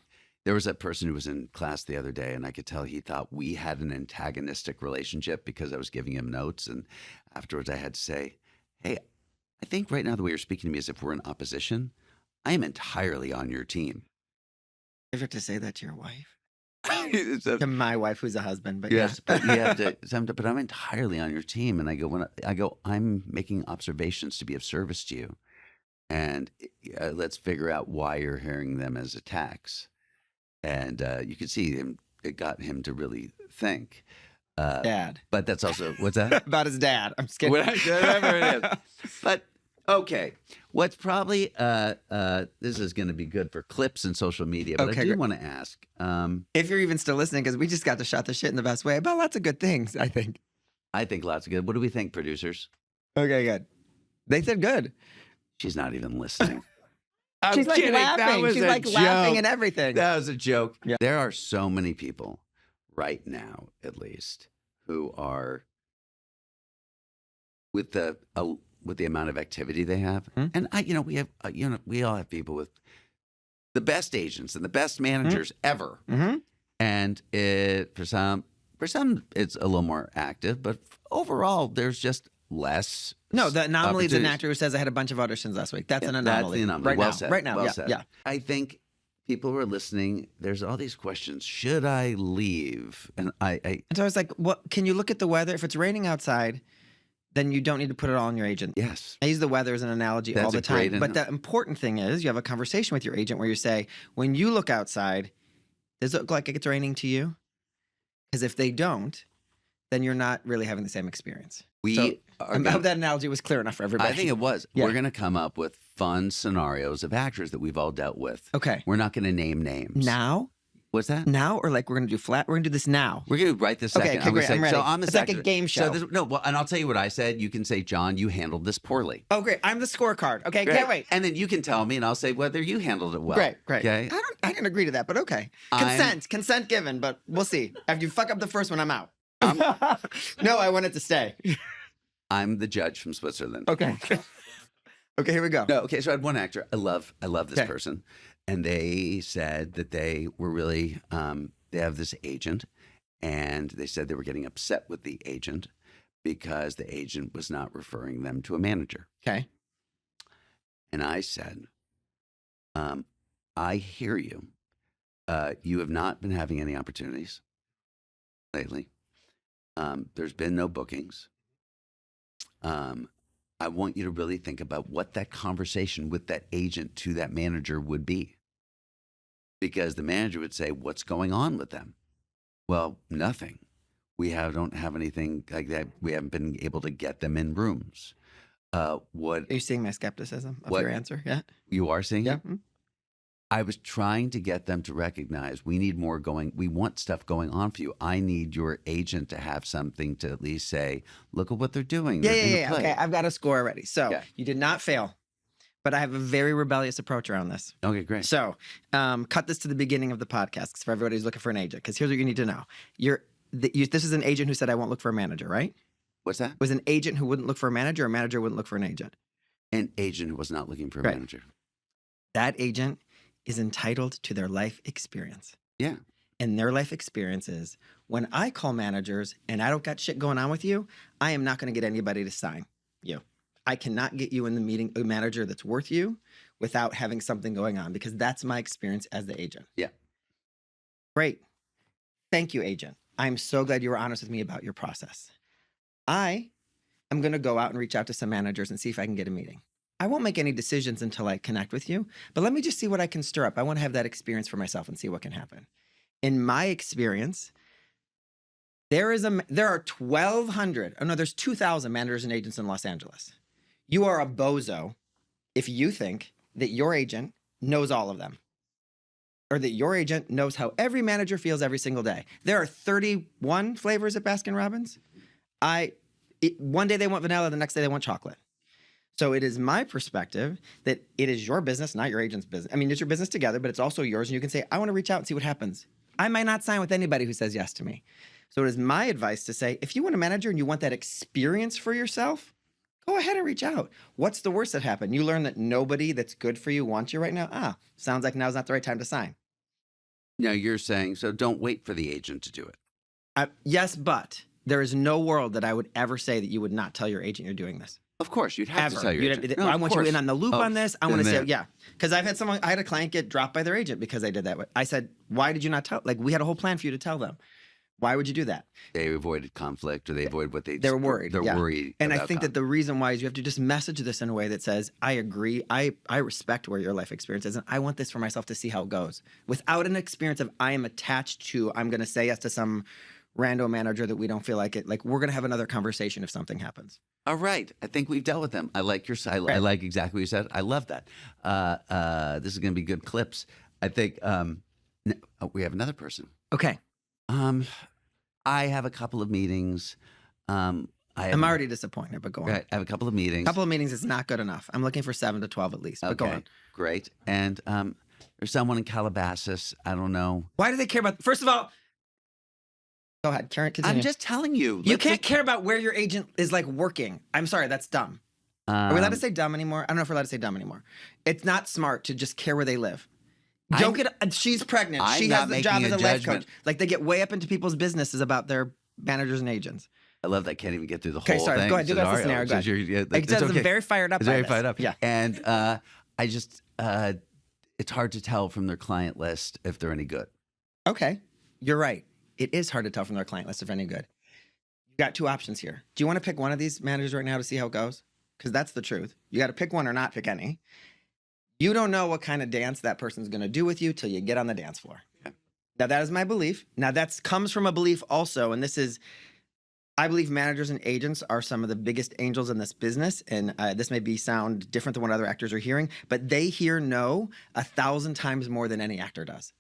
There was that person who was in class the other day, and I could tell he thought we had an antagonistic relationship because I was giving him notes. And afterwards I had to say, hey, I think right now the way you're speaking to me is if we're in opposition. I am entirely on your team. You ever have to say that to your wife? So, To my wife, who's a husband, but yes, but you have to. But I'm entirely on your team, and I go, I'm making observations to be of service to you, and let's figure out why you're hearing them as attacks. And you could see him; it got him to really think. Dad. But that's also what's that about his dad? I'm just kidding. Whatever it is. But okay, what's probably this is going to be good for clips and social media. But Okay, I do great. want to ask. If you're even still listening, because we just got to shot the shit in the best way about lots of good things, I think. I think lots of good. What do we think, producers? Okay, good. They said good. She's not even listening. She's like laughing. She's like laughing and everything. That was a joke. Yeah. There are so many people right now, at least, who are with the amount of activity they have, and we all have people with the best agents and the best managers ever, and for some it's a little more active, but overall there's just less. No, the anomaly is an opportunities. actor who says I had a bunch of auditions last week. That's an anomaly. That's the anomaly. Right Well now. said. Right now. Well Yeah. said. Yeah. I think people who are listening, there's all these questions. Should I leave? And I And so I was like, "What? Can you look at the weather? If it's raining outside, then you don't need to put it all on your agent." yes. I use the weather as an analogy all That's the a great time. But the important thing is you have a conversation with your agent where you say, when you look outside, does it look like it's raining to you? Because if they don't, then you're not really having the same experience. I hope that analogy was clear enough for everybody. I think it was. Yeah. We're going to come up with fun scenarios of actors that we've all dealt with. Okay. We're not going to name names. Now? What's that? Now? Or like we're going to do flat? We're going to do this now. We're going to write this second. Okay, I'm gonna great. say, I'm ready. So I'm the It's like a second. game show. And I'll tell you what I said. You can say, John, you handled this poorly. Oh, great. I'm the scorecard. Okay, Great. can't wait. And then you can tell me, and I'll say whether you handled it well. Great. Okay. I didn't agree to that, but okay. Consent given, but we'll see. If you fuck up the first one, I'm out. No, I want it to stay. I'm the judge from Switzerland. Okay. Okay, here we go. No, okay. So I had one actor. I love this Okay. person, and they said that they were really they have this agent, and they said they were getting upset with the agent because the agent was not referring them to a manager. Okay. And I said, I hear you. You have not been having any opportunities lately. There's been no bookings. I want you to really think about what that conversation with that agent to that manager would be. Because the manager would say, what's going on with them? Well, nothing. We don't have anything like that. We haven't been able to get them in rooms. What Are you seeing my skepticism of What? your answer? Yeah. you are seeing? Yeah. it? I was trying to get them to recognize we need more going. We want stuff going on for you. I need your agent to have something to at least say, look at what they're doing. They're gonna Yeah. play." Okay, I've got a score already. So Okay. you did not fail, but I have a very rebellious approach around this. Okay, great. So cut this to the beginning of the podcast 'cause for everybody who's looking for an agent. Because here's what you need to know. This is an agent who said, I won't look for a manager, right? What's that? Was an agent who wouldn't look for a manager wouldn't look for an agent? An agent who was not looking for a Right. manager. That agent is entitled to their life experience. Yeah. And their life experience is when I call managers and I don't got shit going on with you, I am not going to get anybody to sign you. I cannot get you in the meeting a manager that's worth you without having something going on because that's my experience as the agent. Yeah. Great. Thank you, agent. I'm so glad you were honest with me about your process. I am going to go out and reach out to some managers and see if I can get a meeting. I won't make any decisions until I connect with you, but let me just see what I can stir up. I want to have that experience for myself and see what can happen. In my experience, There are 1,200. Oh no, there's 2,000 managers and agents in Los Angeles. You are a bozo if you think that your agent knows all of them, or that your agent knows how every manager feels every single day. There are 31 flavors at Baskin Robbins. One day they want vanilla, the next day they want chocolate. So it is my perspective that it is your business, not your agent's business. I mean, it's your business together, but it's also yours. And you can say, I want to reach out and see what happens. I might not sign with anybody who says yes to me. So it is my advice to say, if you want a manager and you want that experience for yourself, go ahead and reach out. What's the worst that happened? You learn that nobody that's good for you wants you right now. Sounds like now's not the right time to sign. Now you're saying, so don't wait for the agent to do it. Yes, but there is no world that I would ever say that you would not tell your agent you're doing this. Of course, you'd have to tell your agent. I want you in on the loop on this. I want to say, yeah. Because I had a client get dropped by their agent because they did that. I said, why did you not tell? Like, we had a whole plan for you to tell them. Why would you do that? They avoided conflict, or they avoid what they're worried. They're worried. And I think that the reason why is you have to just message this in a way that says, I agree. I respect where your life experience is, and I want this for myself to see how it goes. Without an experience of I am attached to, I'm going to say yes to some rando manager that we don't feel like it. Like, we're going to have another conversation if something happens. All right. I think we've dealt with them. I like your side. I like exactly what you said. I love that. This is going to be good clips. I think we have another person. Okay. I have a couple of meetings. I'm already disappointed, but go on. Right, I have a couple of meetings. A couple of meetings is not good enough. I'm looking for 7 to 12 at least, but go on. Great. And there's someone in Calabasas. I don't know. Why do they care about, first of all, go ahead, Karen, continue. I'm just telling you. You can't care about where your agent is like working. I'm sorry, that's dumb. Are we allowed to say dumb anymore? I don't know if we're allowed to say dumb anymore. It's not smart to just care where they live. She's pregnant. She has the job as a life coach. Like, they get way up into people's businesses about their managers and agents. I love that I can't even get through the whole thing. Okay, sorry. Go ahead. Do that scenario. Go ahead. I'm very fired up. It's very fired up. Yeah. And I just, it's hard to tell from their client list if they're any good. Okay. You're right. It is hard to tell from their client list if any good. You've got 2 options here. Do you want to pick one of these managers right now to see how it goes? Because that's the truth. You got to pick one or not pick any. You don't know what kind of dance that person's going to do with you till you get on the dance floor. Yeah. Now, that is my belief. Now, that comes from a belief also, and this is, I believe managers and agents are some of the biggest angels in this business, and this may sound different than what other actors are hearing, but they hear no 1,000 times more than any actor does.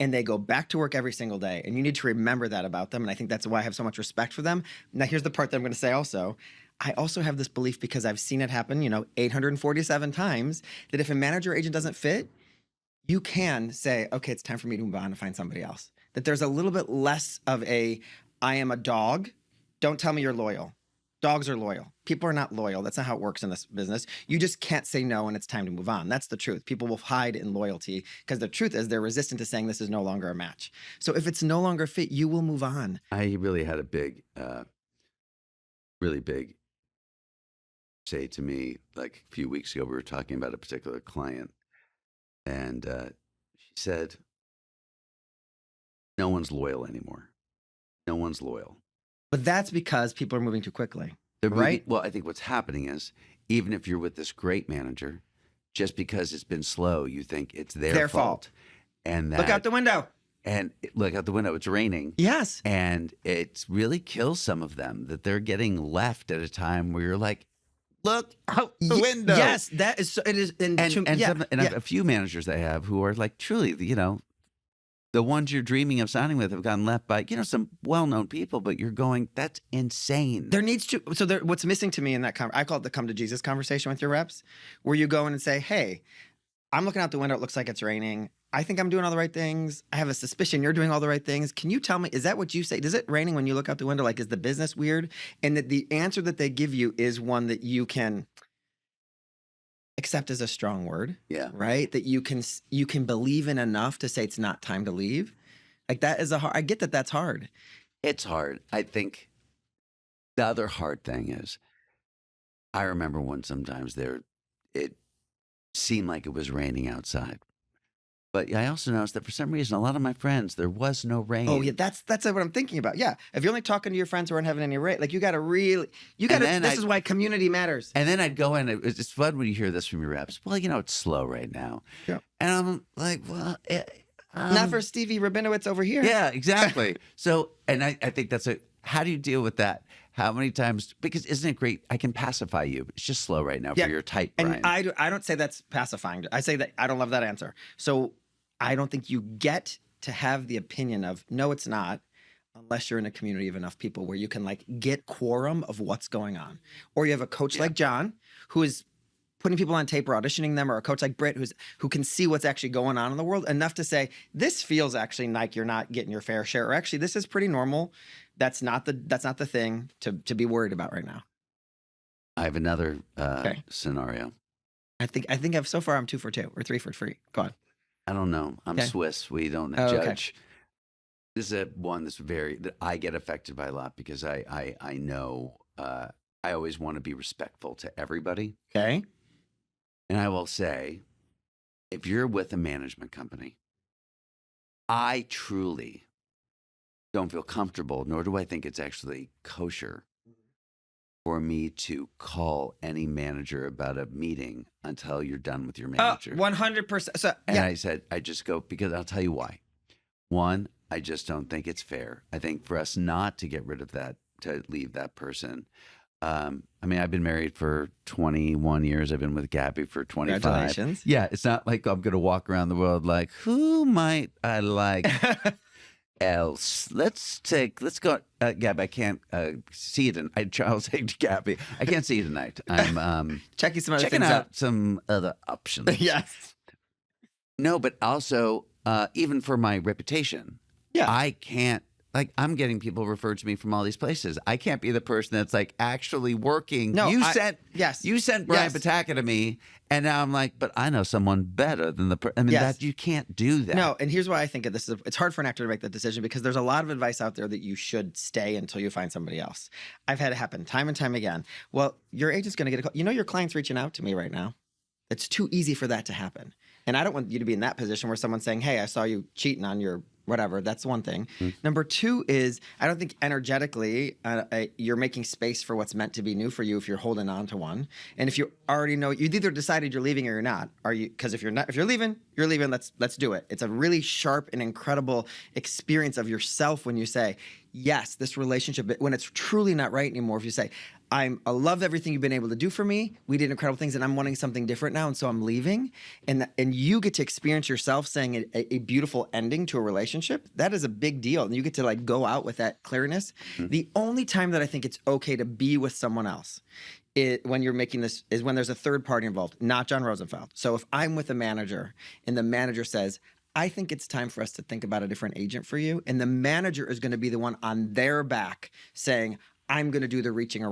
And they go back to work every single day, and you need to remember that about them, and I think that's why I have so much respect for them. Now, here's the part that I'm going to say also. I also have this belief, because I've seen it happen, 847 times, that if a manager or agent doesn't fit, you can say, okay, it's time for me to move on and find somebody else. That there's a little bit less of I am a dog. Don't tell me you're loyal. Dogs are loyal. People are not loyal. That's not how it works in this business. You just can't say no and it's time to move on. That's the truth. People will hide in loyalty because the truth is they're resistant to saying this is no longer a match. So if it's no longer fit, you will move on. I really had a really big say to me, like a few weeks ago, we were talking about a particular client, and she said, no one's loyal anymore. No one's loyal. But that's because people are moving too quickly, right? Well, I think what's happening is, even if you're with this great manager, just because it's been slow, you think it's their fault. And look out the window. And look out the window. It's raining. Yes. And it really kills some of them that they're getting left at a time where you're like, look out the window. Yes, that is. It is. And a few managers I have who are like truly, the ones you're dreaming of signing with have gotten left by, some well-known people, but you're going, that's insane. There needs to, what's missing to me in that, I call it the come to Jesus conversation with your reps, where you go in and say, hey, I'm looking out the window. It looks like it's raining. I think I'm doing all the right things. I have a suspicion you're doing all the right things. Can you tell me, is that what you say? Does it raining when you look out the window? Like, is the business weird? And that the answer that they give you is one that you can accept as a strong word. Yeah. Right? That you can believe in enough to say it's not time to leave. Like, that is I get that that's hard. It's hard. I think the other hard thing is, I remember when sometimes it seemed like it was raining outside. But I also noticed that for some reason, a lot of my friends, there was no rain. Oh, yeah, that's what I'm thinking about. Yeah, if you're only talking to your friends who aren't having any rain, like, this is why community matters. And then I'd go in, it's fun when you hear this from your reps. Well, it's slow right now. Yeah. And I'm like, well, Not for Stevie Rabinowitz over here. Yeah, exactly. So, and I think how do you deal with that? How many times? Because isn't it great? I can pacify you. It's just slow right now for your type, Brian. And I don't say that's pacifying. I say that I don't love that answer. So I don't think you get to have the opinion of, no, it's not, unless you're in a community of enough people where you can like get quorum of what's going on. Or you have a coach like John who is putting people on tape or auditioning them, or a coach like Britt who can see what's actually going on in the world enough to say, this feels actually like you're not getting your fair share, or actually this is pretty normal. That's not the thing to be worried about right now. I have another scenario. I think so far I'm 2 for 2 or 3 for 3. Go on. I don't know. I'm Swiss. We don't judge. Okay. This is one that I get affected by a lot because I know I always want to be respectful to everybody. Okay. And I will say, if you're with a management company, I truly don't feel comfortable, nor do I think it's actually kosher for me to call any manager about a meeting until you're done with your manager. 100%. So, and I said, I just go, because I'll tell you why. One, I just don't think it's fair. I think for us not to get rid of that, to leave that person. I mean, I've been married for 21 years. I've been with Gabby for 25. Congratulations. Yeah, it's not like I'm going to walk around the world like, who might I like else? Let's go. Gabby, I can't see you tonight. I'll say to Gabby, I can't see you tonight. I'm checking some other checking things out some other options. Yes. No, but also, even for my reputation, I can't. Like, I'm getting people referred to me from all these places. I can't be the person that's like actually working. No, you sent Brian Patacca to me, and now I'm like, but I know someone better than that you can't do that. No, and here's why I think it's hard for an actor to make that decision, because there's a lot of advice out there that you should stay until you find somebody else. I've had it happen time and time again. Well, your agent's going to get a call. You know, your client's reaching out to me right now. It's too easy for that to happen. And I don't want you to be in that position where someone's saying, hey, I saw you cheating on your whatever. That's one thing. Number two is, I don't think energetically you're making space for what's meant to be new for you if you're holding on to one. And if you already know, you've either decided you're leaving or you're not. Are you? Because if you're leaving, you're leaving. Let's do it. It's a really sharp and incredible experience of yourself when you say, yes, this relationship, when it's truly not right anymore. If you say, I love everything you've been able to do for me. We did incredible things, and I'm wanting something different now, and so I'm leaving. And you get to experience yourself saying a beautiful ending to a relationship. That is a big deal, and you get to like go out with that clearness. The only time that I think it's okay to be with someone else when you're making this is when there's a third party involved, not John Rosenfeld. So if I'm with a manager and the manager says, I think it's time for us to think about a different agent for you, and the manager is going to be the one on their back saying, I'm going to do the reaching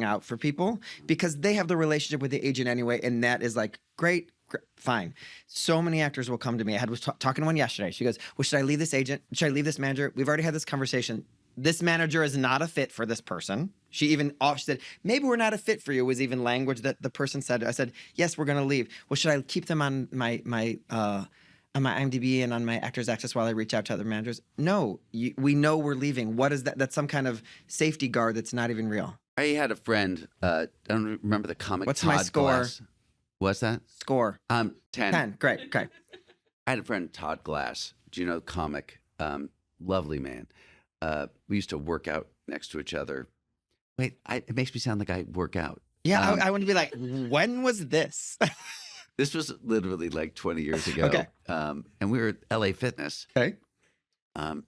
out for people, because they have the relationship with the agent anyway. And that is like, great, fine. So many actors will come to me. I was talking to one yesterday. She goes, well, should I leave this agent? Should I leave this manager? We've already had this conversation. This manager is not a fit for this person. She said, maybe we're not a fit for you, was even language that the person said. I said, yes, we're going to leave. Well, should I keep them on my IMDb and on my Actors Access while I reach out to other managers? No, we know we're leaving. What is that? That's some kind of safety guard that's not even real. I had a friend, I don't remember the comic. What's Todd my score? Glass. What's that? Score. 10. 10, great, okay. I had a friend, Todd Glass. Do you know the comic? Lovely man. We used to work out next to each other. Wait, it makes me sound like I work out. Yeah, I want to be like, when was this? This was literally like 20 years ago. Okay. And we were at LA Fitness. Okay.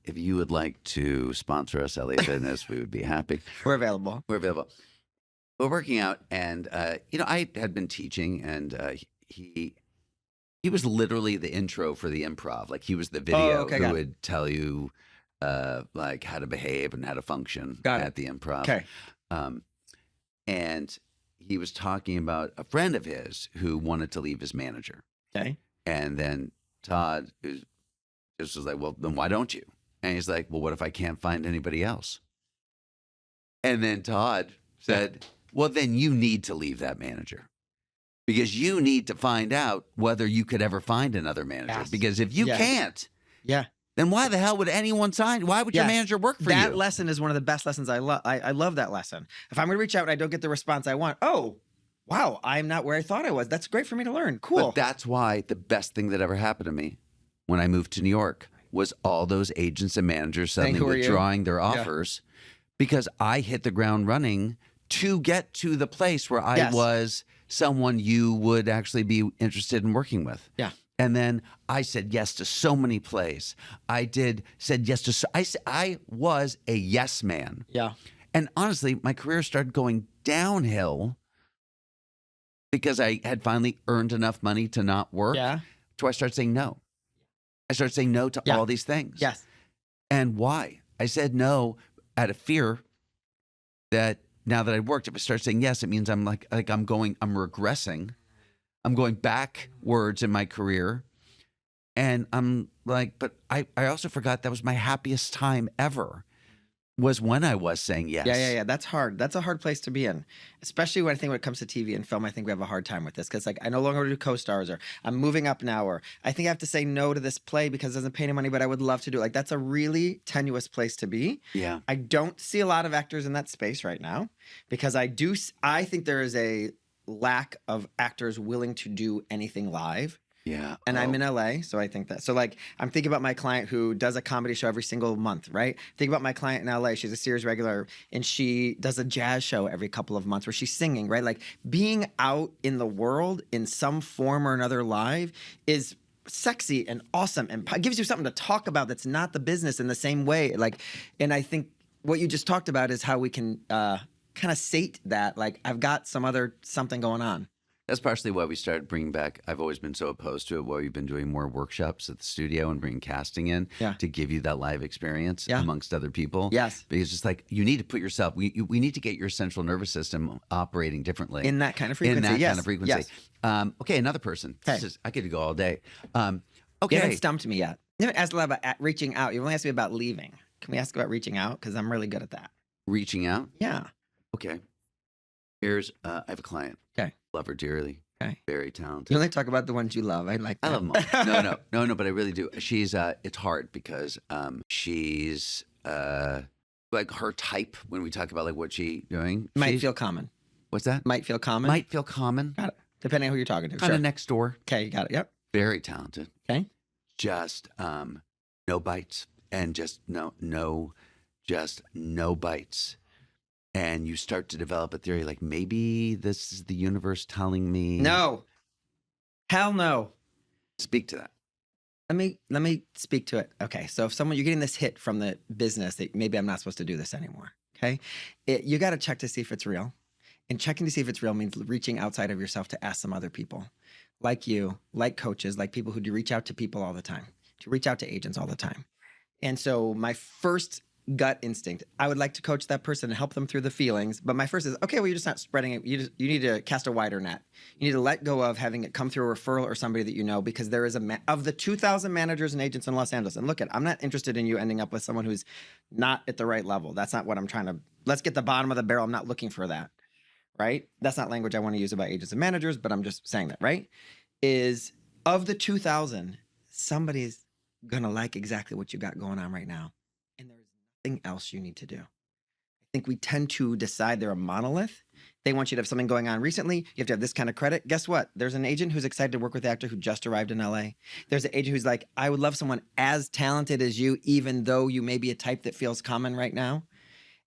If you would like to sponsor us, LA Fitness, we would be happy. We're available. We're working out, and I had been teaching, and he was literally the intro for the improv. Like, he was the video who would tell you like how to behave and how to function at the improv. Okay. And he was talking about a friend of his who wanted to leave his manager. Okay. And then Todd just was like, well, then why don't you? And he's like, well, what if I can't find anybody else? And then Todd said, well, then you need to leave that manager, because you need to find out whether you could ever find another manager. Yes. Because if you can't, then why the hell would anyone sign? Why would your manager work for you? That lesson is one of the best lessons I love. I love that lesson. If I'm going to reach out and I don't get the response I want, oh, wow, I'm not where I thought I was. That's great for me to learn. Cool. But that's why the best thing that ever happened to me when I moved to New York was all those agents and managers Saying, suddenly "Who are you?" withdrawing their offers because I hit the ground running to get to the place where I Yes. was someone you would actually be interested in working with. Yeah. And then I said yes to so many plays. Said yes to I was a yes man. Yeah. And honestly, my career started going downhill because I had finally earned enough money to not work. Yeah. So I started saying no. I started saying no to all these things. Yes. And why? I said no out of fear that now that I worked, if I start saying yes, it means I'm I'm regressing. I'm going backwards in my career. And I'm like, but I also forgot that was my happiest time ever was when I was saying yes. Yeah. That's hard. That's a hard place to be in, especially when it comes to TV and film. I think we have a hard time with this because, like, I no longer do co-stars, or I'm moving up now, or I think I have to say no to this play because it doesn't pay any money, but I would love to do it. Like, that's a really tenuous place to be. Yeah. I don't see a lot of actors in that space right now because I think there is a lack of actors willing to do anything live. Yeah. And I'm in LA, so I think that. So, like, I'm thinking about my client who does a comedy show every single month, right? Think about my client in LA. She's a series regular, and she does a jazz show every couple of months where she's singing, right? Like, being out in the world in some form or another live is sexy and awesome and gives you something to talk about that's not the business in the same way. Like, and I think what you just talked about is how we can kind of sate that. Like, I've got something going on. That's partially why we started bringing back, I've always been so opposed to it, why we've been doing more workshops at the studio and bringing casting in to give you that live experience amongst other people. Yes. Because just like, you need to put yourself, we need to get your central nervous system operating differently. In that kind of frequency. In that kind of frequency. Yes. Okay, another person. Okay. I could go all day. Okay. You haven't stumped me yet. You haven't asked a lot about reaching out. You only asked me about leaving. Can we ask about reaching out? Because I'm really good at that. Reaching out? Yeah. Okay. I have a client. Okay. Love her dearly. Okay. Very talented. You only talk about the ones you love. I like that. I love them all. No, but I really do. She's, it's hard because she's like her type when we talk about like what she's doing. Might feel common. What's that? Might feel common. Might feel common. Got it. Depending on who you're talking to. Kind of next door. Okay, you got it. Yep. Very talented. Okay. Just no bites and just no bites. And you start to develop a theory like maybe this is the universe telling me. No. Hell no. Speak to that. Let me speak to it. Okay, so if you're getting this hit from the business that maybe I'm not supposed to do this anymore. Okay, you got to check to see if it's real, and checking to see if it's real means reaching outside of yourself to ask some other people, like you, like coaches, like people who do reach out to people all the time, to reach out to agents all the time. And so my first gut instinct, I would like to coach that person and help them through the feelings. But my first is, okay, well, you're just not spreading it. You need to cast a wider net. You need to let go of having it come through a referral or somebody that you know, because there is of the 2,000 managers and agents in Los Angeles. And look, I'm not interested in you ending up with someone who's not at the right level. That's not what I'm trying to, let's get the bottom of the barrel. I'm not looking for that, right? That's not language I want to use about agents and managers, but I'm just saying that, right? Is of the 2,000, somebody's going to like exactly what you got going on right now. And there's nothing else you need to do. I think we tend to decide they're a monolith. They want you to have something going on recently. You have to have this kind of credit. Guess what? There's an agent who's excited to work with the actor who just arrived in LA. There's an agent who's like, I would love someone as talented as you, even though you may be a type that feels common right now.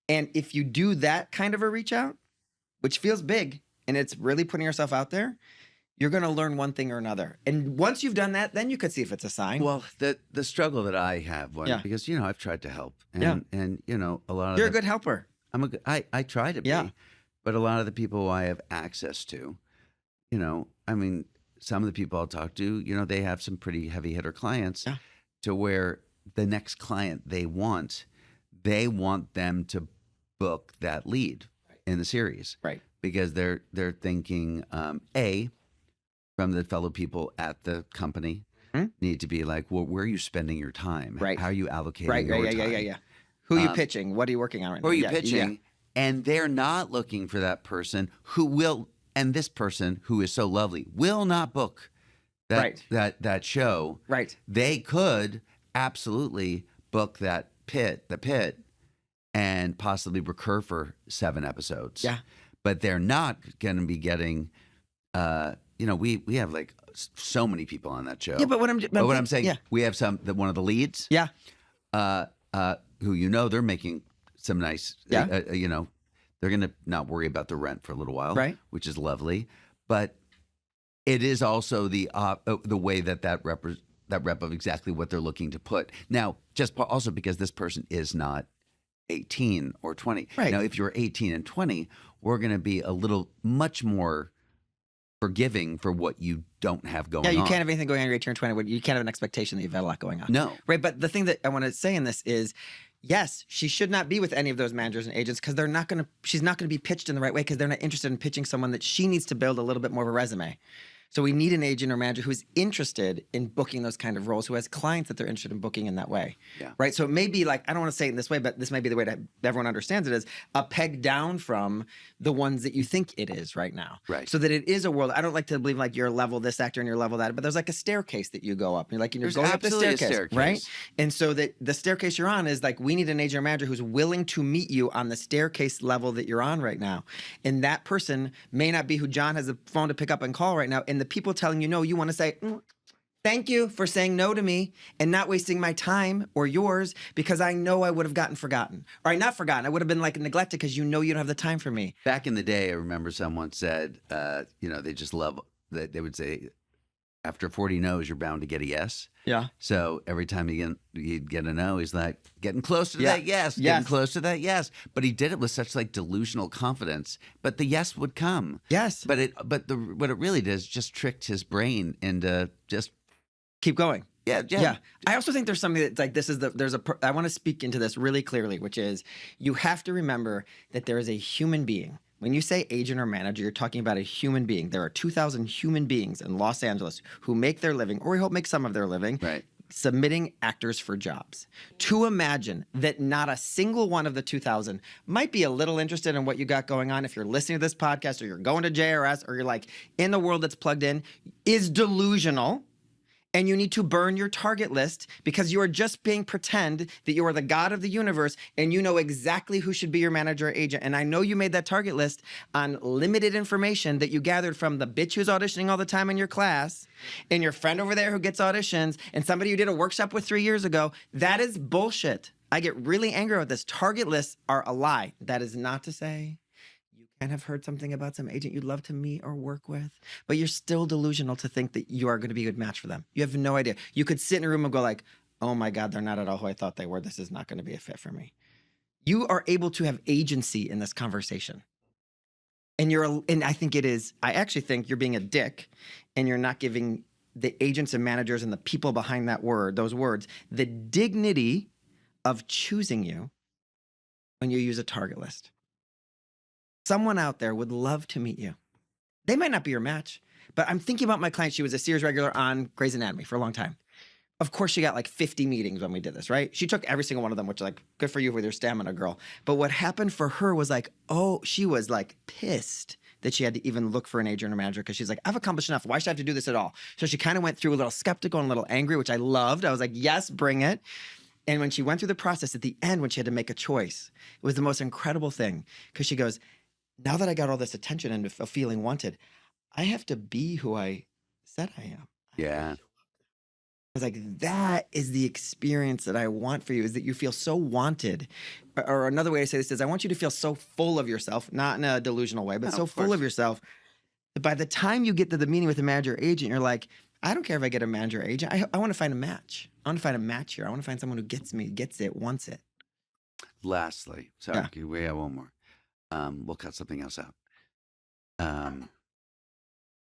And if you do that kind of a reach out, which feels big, and it's really putting yourself out there, you're going to learn one thing or another. And once you've done that, then you could see if it's a sign. Well, the struggle that I have, because, I've tried to help. And, a lot of You're a good helper. I try to be. But a lot of the people I have access to, some of the people I'll talk to, they have some pretty heavy hitter clients to where the next client they want them to book that lead in the series. Right. Because they're thinking, from the fellow people at the company need to be like, well, where are you spending your time? Right. How are you allocating your time? Yeah. Who are you pitching? What are you working on right now? Who are you pitching? Yeah. And they're not looking for that person who will, and this person who is so lovely will not book that show. Right. They could absolutely book the pit, and possibly recur for 7 episodes. Yeah. But they're not going to be getting, we have like so many people on that show. Yeah, but what I'm saying, yeah. we have one of the leads. Yeah. Who they're making some nice. Yeah. They're going to not worry about the rent for a little while, Right. which is lovely. But it is also the way that rep of exactly what they're looking to put. Now, just also because this person is not 18 or 20. Right. Now, if you're 18 and 20, we're going to be much more forgiving for what you don't have going on. Yeah, you can't have anything going on your 18 or 20. You can't have an expectation that you've had a lot going on. No. Right, but the thing that I want to say in this is, yes, she should not be with any of those managers and agents because she's not going to be pitched in the right way because they're not interested in pitching someone that she needs to build a little bit more of a resume. So we need an agent or manager who's interested in booking those kind of roles, who has clients that they're interested in booking in that way. Yeah. Right. So it may be like, I don't want to say it in this way, but this may be the way that everyone understands it, is a peg down from the ones that you think it is right now. Right. So that it is a world. I don't like to believe like you're level this actor and you're level that, but there's like a staircase that you go up. And you're going up the staircase, right? And so that the staircase you're on is like, we need an agent or manager who's willing to meet you on the staircase level that you're on right now. And that person may not be who John has a phone to pick up and call right now. And the people telling you no, you want to say, thank you for saying no to me and not wasting my time or yours because I know I would have gotten forgotten. Or not forgotten. I would have been like neglected because you don't have the time for me. Back in the day, I remember someone said, they just love that. They would say, after 40 no's, you're bound to get a yes. Yeah. So every time you get a no, he's like, getting close to that yes, getting close to that yes. But he did it with such like delusional confidence. But the yes would come. Yes. But what it really does just tricked his brain into just keep going. Yeah. I also think there's something that's like I want to speak into this really clearly, which is you have to remember that there is a human being. When you say agent or manager, you're talking about a human being. There are 2,000 human beings in Los Angeles who make their living, or we hope make some of their living, right, submitting actors for jobs. To imagine that not a single one of the 2,000 might be a little interested in what you got going on if you're listening to this podcast or you're going to JRS or you're like in the world that's plugged in is delusional. And you need to burn your target list because you are just being pretend that you are the god of the universe and you know exactly who should be your manager or agent. And I know you made that target list on limited information that you gathered from the bitch who's auditioning all the time in your class and your friend over there who gets auditions and somebody you did a workshop with 3 years ago. That is bullshit. I get really angry about this. Target lists are a lie. That is not to say and have heard something about some agent you'd love to meet or work with, but you're still delusional to think that you are going to be a good match for them. You have no idea. You could sit in a room and go like, oh my God, they're not at all who I thought they were. This is not going to be a fit for me. You are able to have agency in this conversation. And I think it is, I actually think you're being a dick and you're not giving the agents and managers and the people behind those words, the dignity of choosing you when you use a target list. Someone out there would love to meet you. They might not be your match, but I'm thinking about my client. She was a Sears regular on Grey's Anatomy for a long time. Of course, she got like 50 meetings when we did this, right? She took every single one of them, which like, good for you with your stamina, girl. But what happened for her was like, she was like pissed that she had to even look for an agent or manager because she's like, I've accomplished enough. Why should I have to do this at all? So she kind of went through a little skeptical and a little angry, which I loved. I was like, yes, bring it. And when she went through the process at the end, when she had to make a choice, it was the most incredible thing because she goes, now that I got all this attention and a feeling wanted, I have to be who I said I am. Yeah. I was like, that is the experience that I want for you, is that you feel so wanted. Or another way to say this is I want you to feel so full of yourself, not in a delusional way, but so full of yourself that by the time you get to the meeting with the manager or agent, you're like, I don't care if I get a manager or agent. I want to find a match. I want to find a match here. I want to find someone who gets me, gets it, wants it. Lastly, we have one more. We'll cut something else out.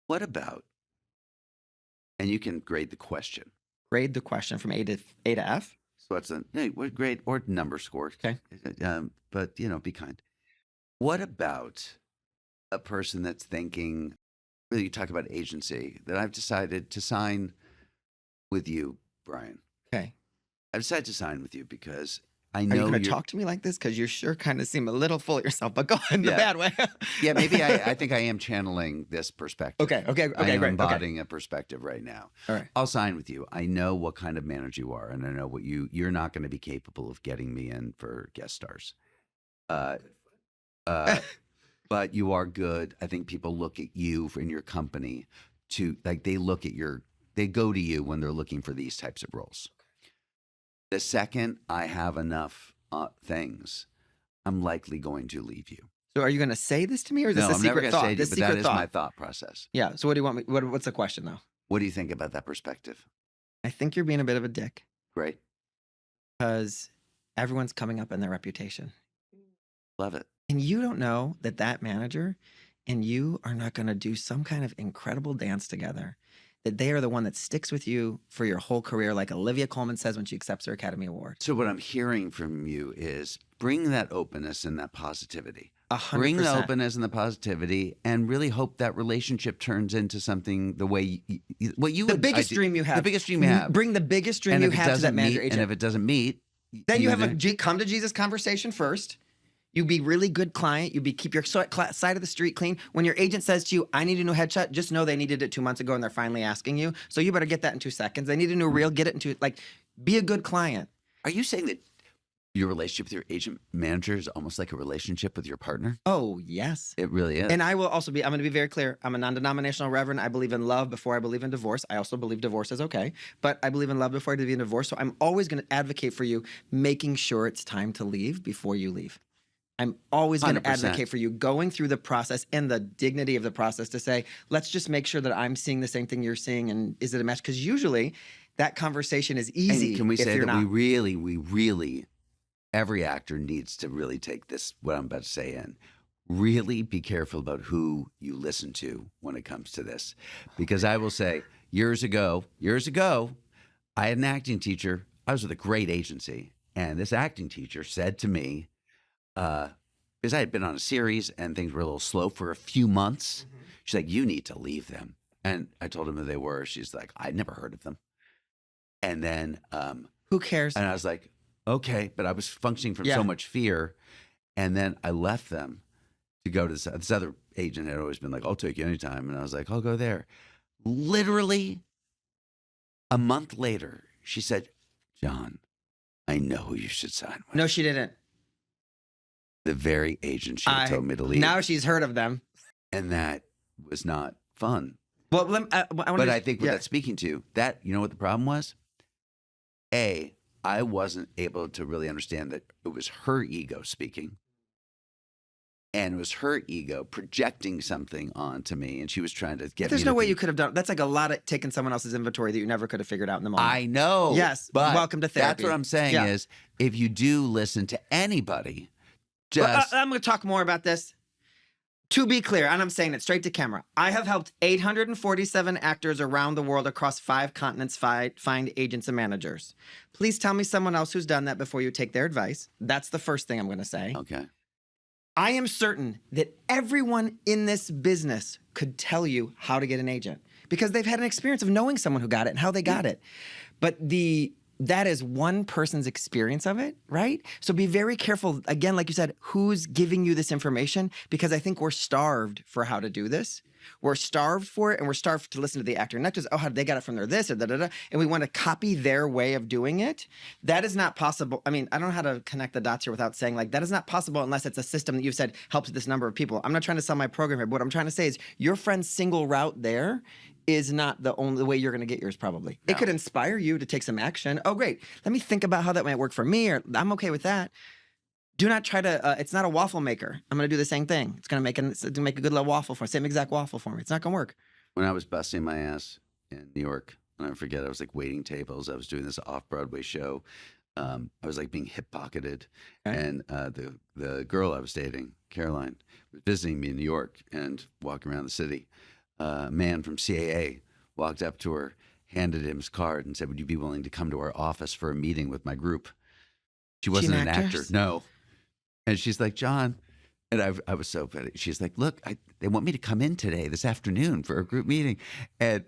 What about, and you can grade the question. Grade the question from A to F? So what's what grade or number score? Okay. But, be kind. What about a person that's thinking, really, you talk about agency, that I've decided to sign with you, Brian. Okay. I've decided to sign with you because I know you're going to talk to me like this? Because you sure kind of seem a little full of yourself, but go in the bad way. Yeah, maybe I think I am channeling this perspective. Okay, I am great. embodying a perspective right now. All right. I'll sign with you. I know what kind of manager you are, and I know what you're not going to be capable of getting me in for guest stars. But you are good. I think people look at you in your company to like they go to you when they're looking for these types of roles. The second I have enough things, I'm likely going to leave you. So are you going to say this to me, or is this No, a I'm never secret going to thought? say it, This but that secret is thought. my thought process. Yeah. So what do you want me? What's the question though? What do you think about that perspective? I think you're being a bit of a dick Great. because everyone's coming up in their reputation, Love it. and you don't know that manager and you are not going to do some kind of incredible dance together. That they are the one that sticks with you for your whole career, like Olivia Colman says when she accepts her Academy Award. So what I'm hearing from you is bring that openness and that positivity. 100%. Bring the openness and the positivity, and really hope that relationship turns into something the way what you The would. biggest dream you have. The biggest dream you have. Bring the biggest dream And you if it have to that doesn't manager meet, agent. and if it doesn't meet, Then you have know, a come to Jesus conversation first. You be really good client. You keep your side of the street clean. When your agent says to you, I need a new headshot, just know they needed it 2 months ago and they're finally asking you. So you better get that in 2 seconds. They need a new reel, get it be a good client. Are you saying that your relationship with your agent manager is almost like a relationship with your partner? Oh, yes. It really is. And I will also I'm going to be very clear. I'm a non-denominational reverend. I believe in love before I believe in divorce. I also believe divorce is okay, but I believe in love before I believe in divorce. So I'm always going to advocate for you making sure it's time to leave before you leave. I'm always going to 100%. advocate for you going through the process and the dignity of the process to say, let's just make sure that I'm seeing the same thing you're seeing. And is it a match? Because usually that conversation is easy. And can we if say you're that not. we really, every actor needs to really take this, what I'm about to say in. Really be careful about who you listen to when it comes to this. Because I will say, years ago, I had an acting teacher. I was with a great agency. And this acting teacher said to me, because I had been on a series and things were a little slow for a few months. Mm-hmm. She's like, you need to leave them. And I told him who they were. She's like, I'd never heard of them. And then Who cares? And I was like, okay, but I was functioning from so much fear. And then I left them to go to this other agent had always been like, I'll take you anytime. And I was like, I'll go there. Literally a month later, she said, John, I know who you should sign with. No, she didn't. The very agent she told me to leave. Now she's heard of them. And that was not fun. Well, I think what that's speaking to, that, you know what the problem was? I wasn't able to really understand that it was her ego speaking. And it was her ego projecting something onto me. And she was trying to get There's me no to way think, you could have done. That's like a lot of taking someone else's inventory that you never could have figured out in the moment. I know. Yes. But welcome to therapy. that's what I'm saying is if you do listen to anybody, just. I'm going to talk more about this. To be clear, and I'm saying it straight to camera, I have helped 847 actors around the world across 5 continents find agents and managers. Please tell me someone else who's done that before you take their advice. That's the first thing I'm going to say. Okay. I am certain that everyone in this business could tell you how to get an agent because they've had an experience of knowing someone who got it and how they got it. But that is one person's experience of it, right? So be very careful, again, like you said, who's giving you this information? Because I think we're starved for how to do this. We're starved for it, and we're starved to listen to the actor. Not just, how they got it from their this or da-da-da, and we want to copy their way of doing it. That is not possible. I mean, I don't know how to connect the dots here without saying, that is not possible unless it's a system that you've said helps this number of people. I'm not trying to sell my program here, but what I'm trying to say is your friend's single route there is not the only way you're going to get yours, probably. No. It could inspire you to take some action. Oh, great. Let me think about how that might work for me, or I'm okay with that. Do not try to, it's not a waffle maker. I'm going to do the same thing. It's going to make a good little waffle for me, same exact waffle for me. It's not going to work. When I was busting my ass in New York, I'll never forget, I was waiting tables. I was doing this off-Broadway show. I was being hip-pocketed. Okay. And the girl I was dating, Caroline, was visiting me in New York and walking around the city. A man from CAA walked up to her, handed him his card, and said, would you be willing to come to our office for a meeting with my group? She wasn't an actor. No. And she's like, John, and I was so petty. She's like, look, they want me to come in this afternoon for a group meeting. And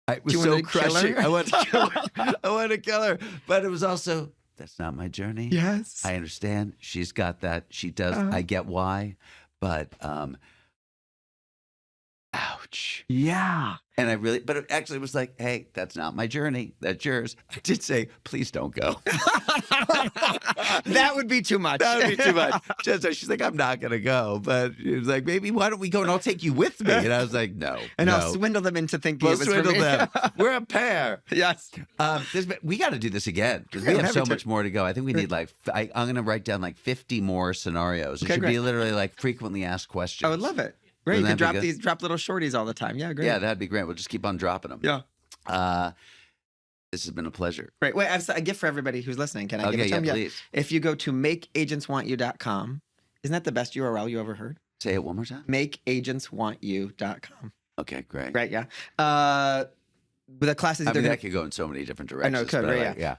I was so crushing. I wanted to kill her. I wanted to kill her. But it was also, that's not my journey. Yes. I understand. She's got that. She does. I get why. But, ouch. much. Yeah. And I really, but it actually was like, hey, that's not my journey. That's yours. I did say, please don't go. That would be too much. That would be too much. Just, she's like, I'm not going to go. But she was like, maybe why don't we go and I'll take you with me? And I was like, no. And no. I'll swindle them into thinking We'll it was for swindle me. them. We're a pair. Yes. We got to do this again because Yeah, we have every so time. much more to go. I think we need I'm going to write down like 50 more scenarios. It Okay, should great. be literally like frequently asked questions. I would love it. Right, you Wouldn't could that be good? drop little shorties all the time. Yeah, great. Yeah, that'd be great. We'll just keep on dropping them. Yeah. This has been a pleasure. Great. Wait, I have a gift for everybody who's listening. Can I give Okay, it to them? yeah, please. If you go to makeagentswantyou.com, isn't that the best URL you ever heard? Say it one more time. Makeagentswantyou.com. Okay, great. Right, yeah. The class is I either mean, gonna- that could go in so many different I directions. know, it could, but I right? like- Yeah.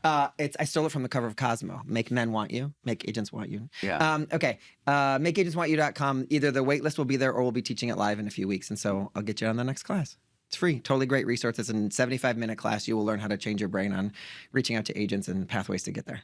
I stole it from the cover of Cosmo. Make men want you. Make agents want you. Yeah. Okay. Makeagentswantyou.com. Either the wait list will be there or we'll be teaching it live in a few weeks. And so I'll get you on the next class. It's free. Totally great resource. It's a 75-minute class. You will learn how to change your brain on reaching out to agents and pathways to get there.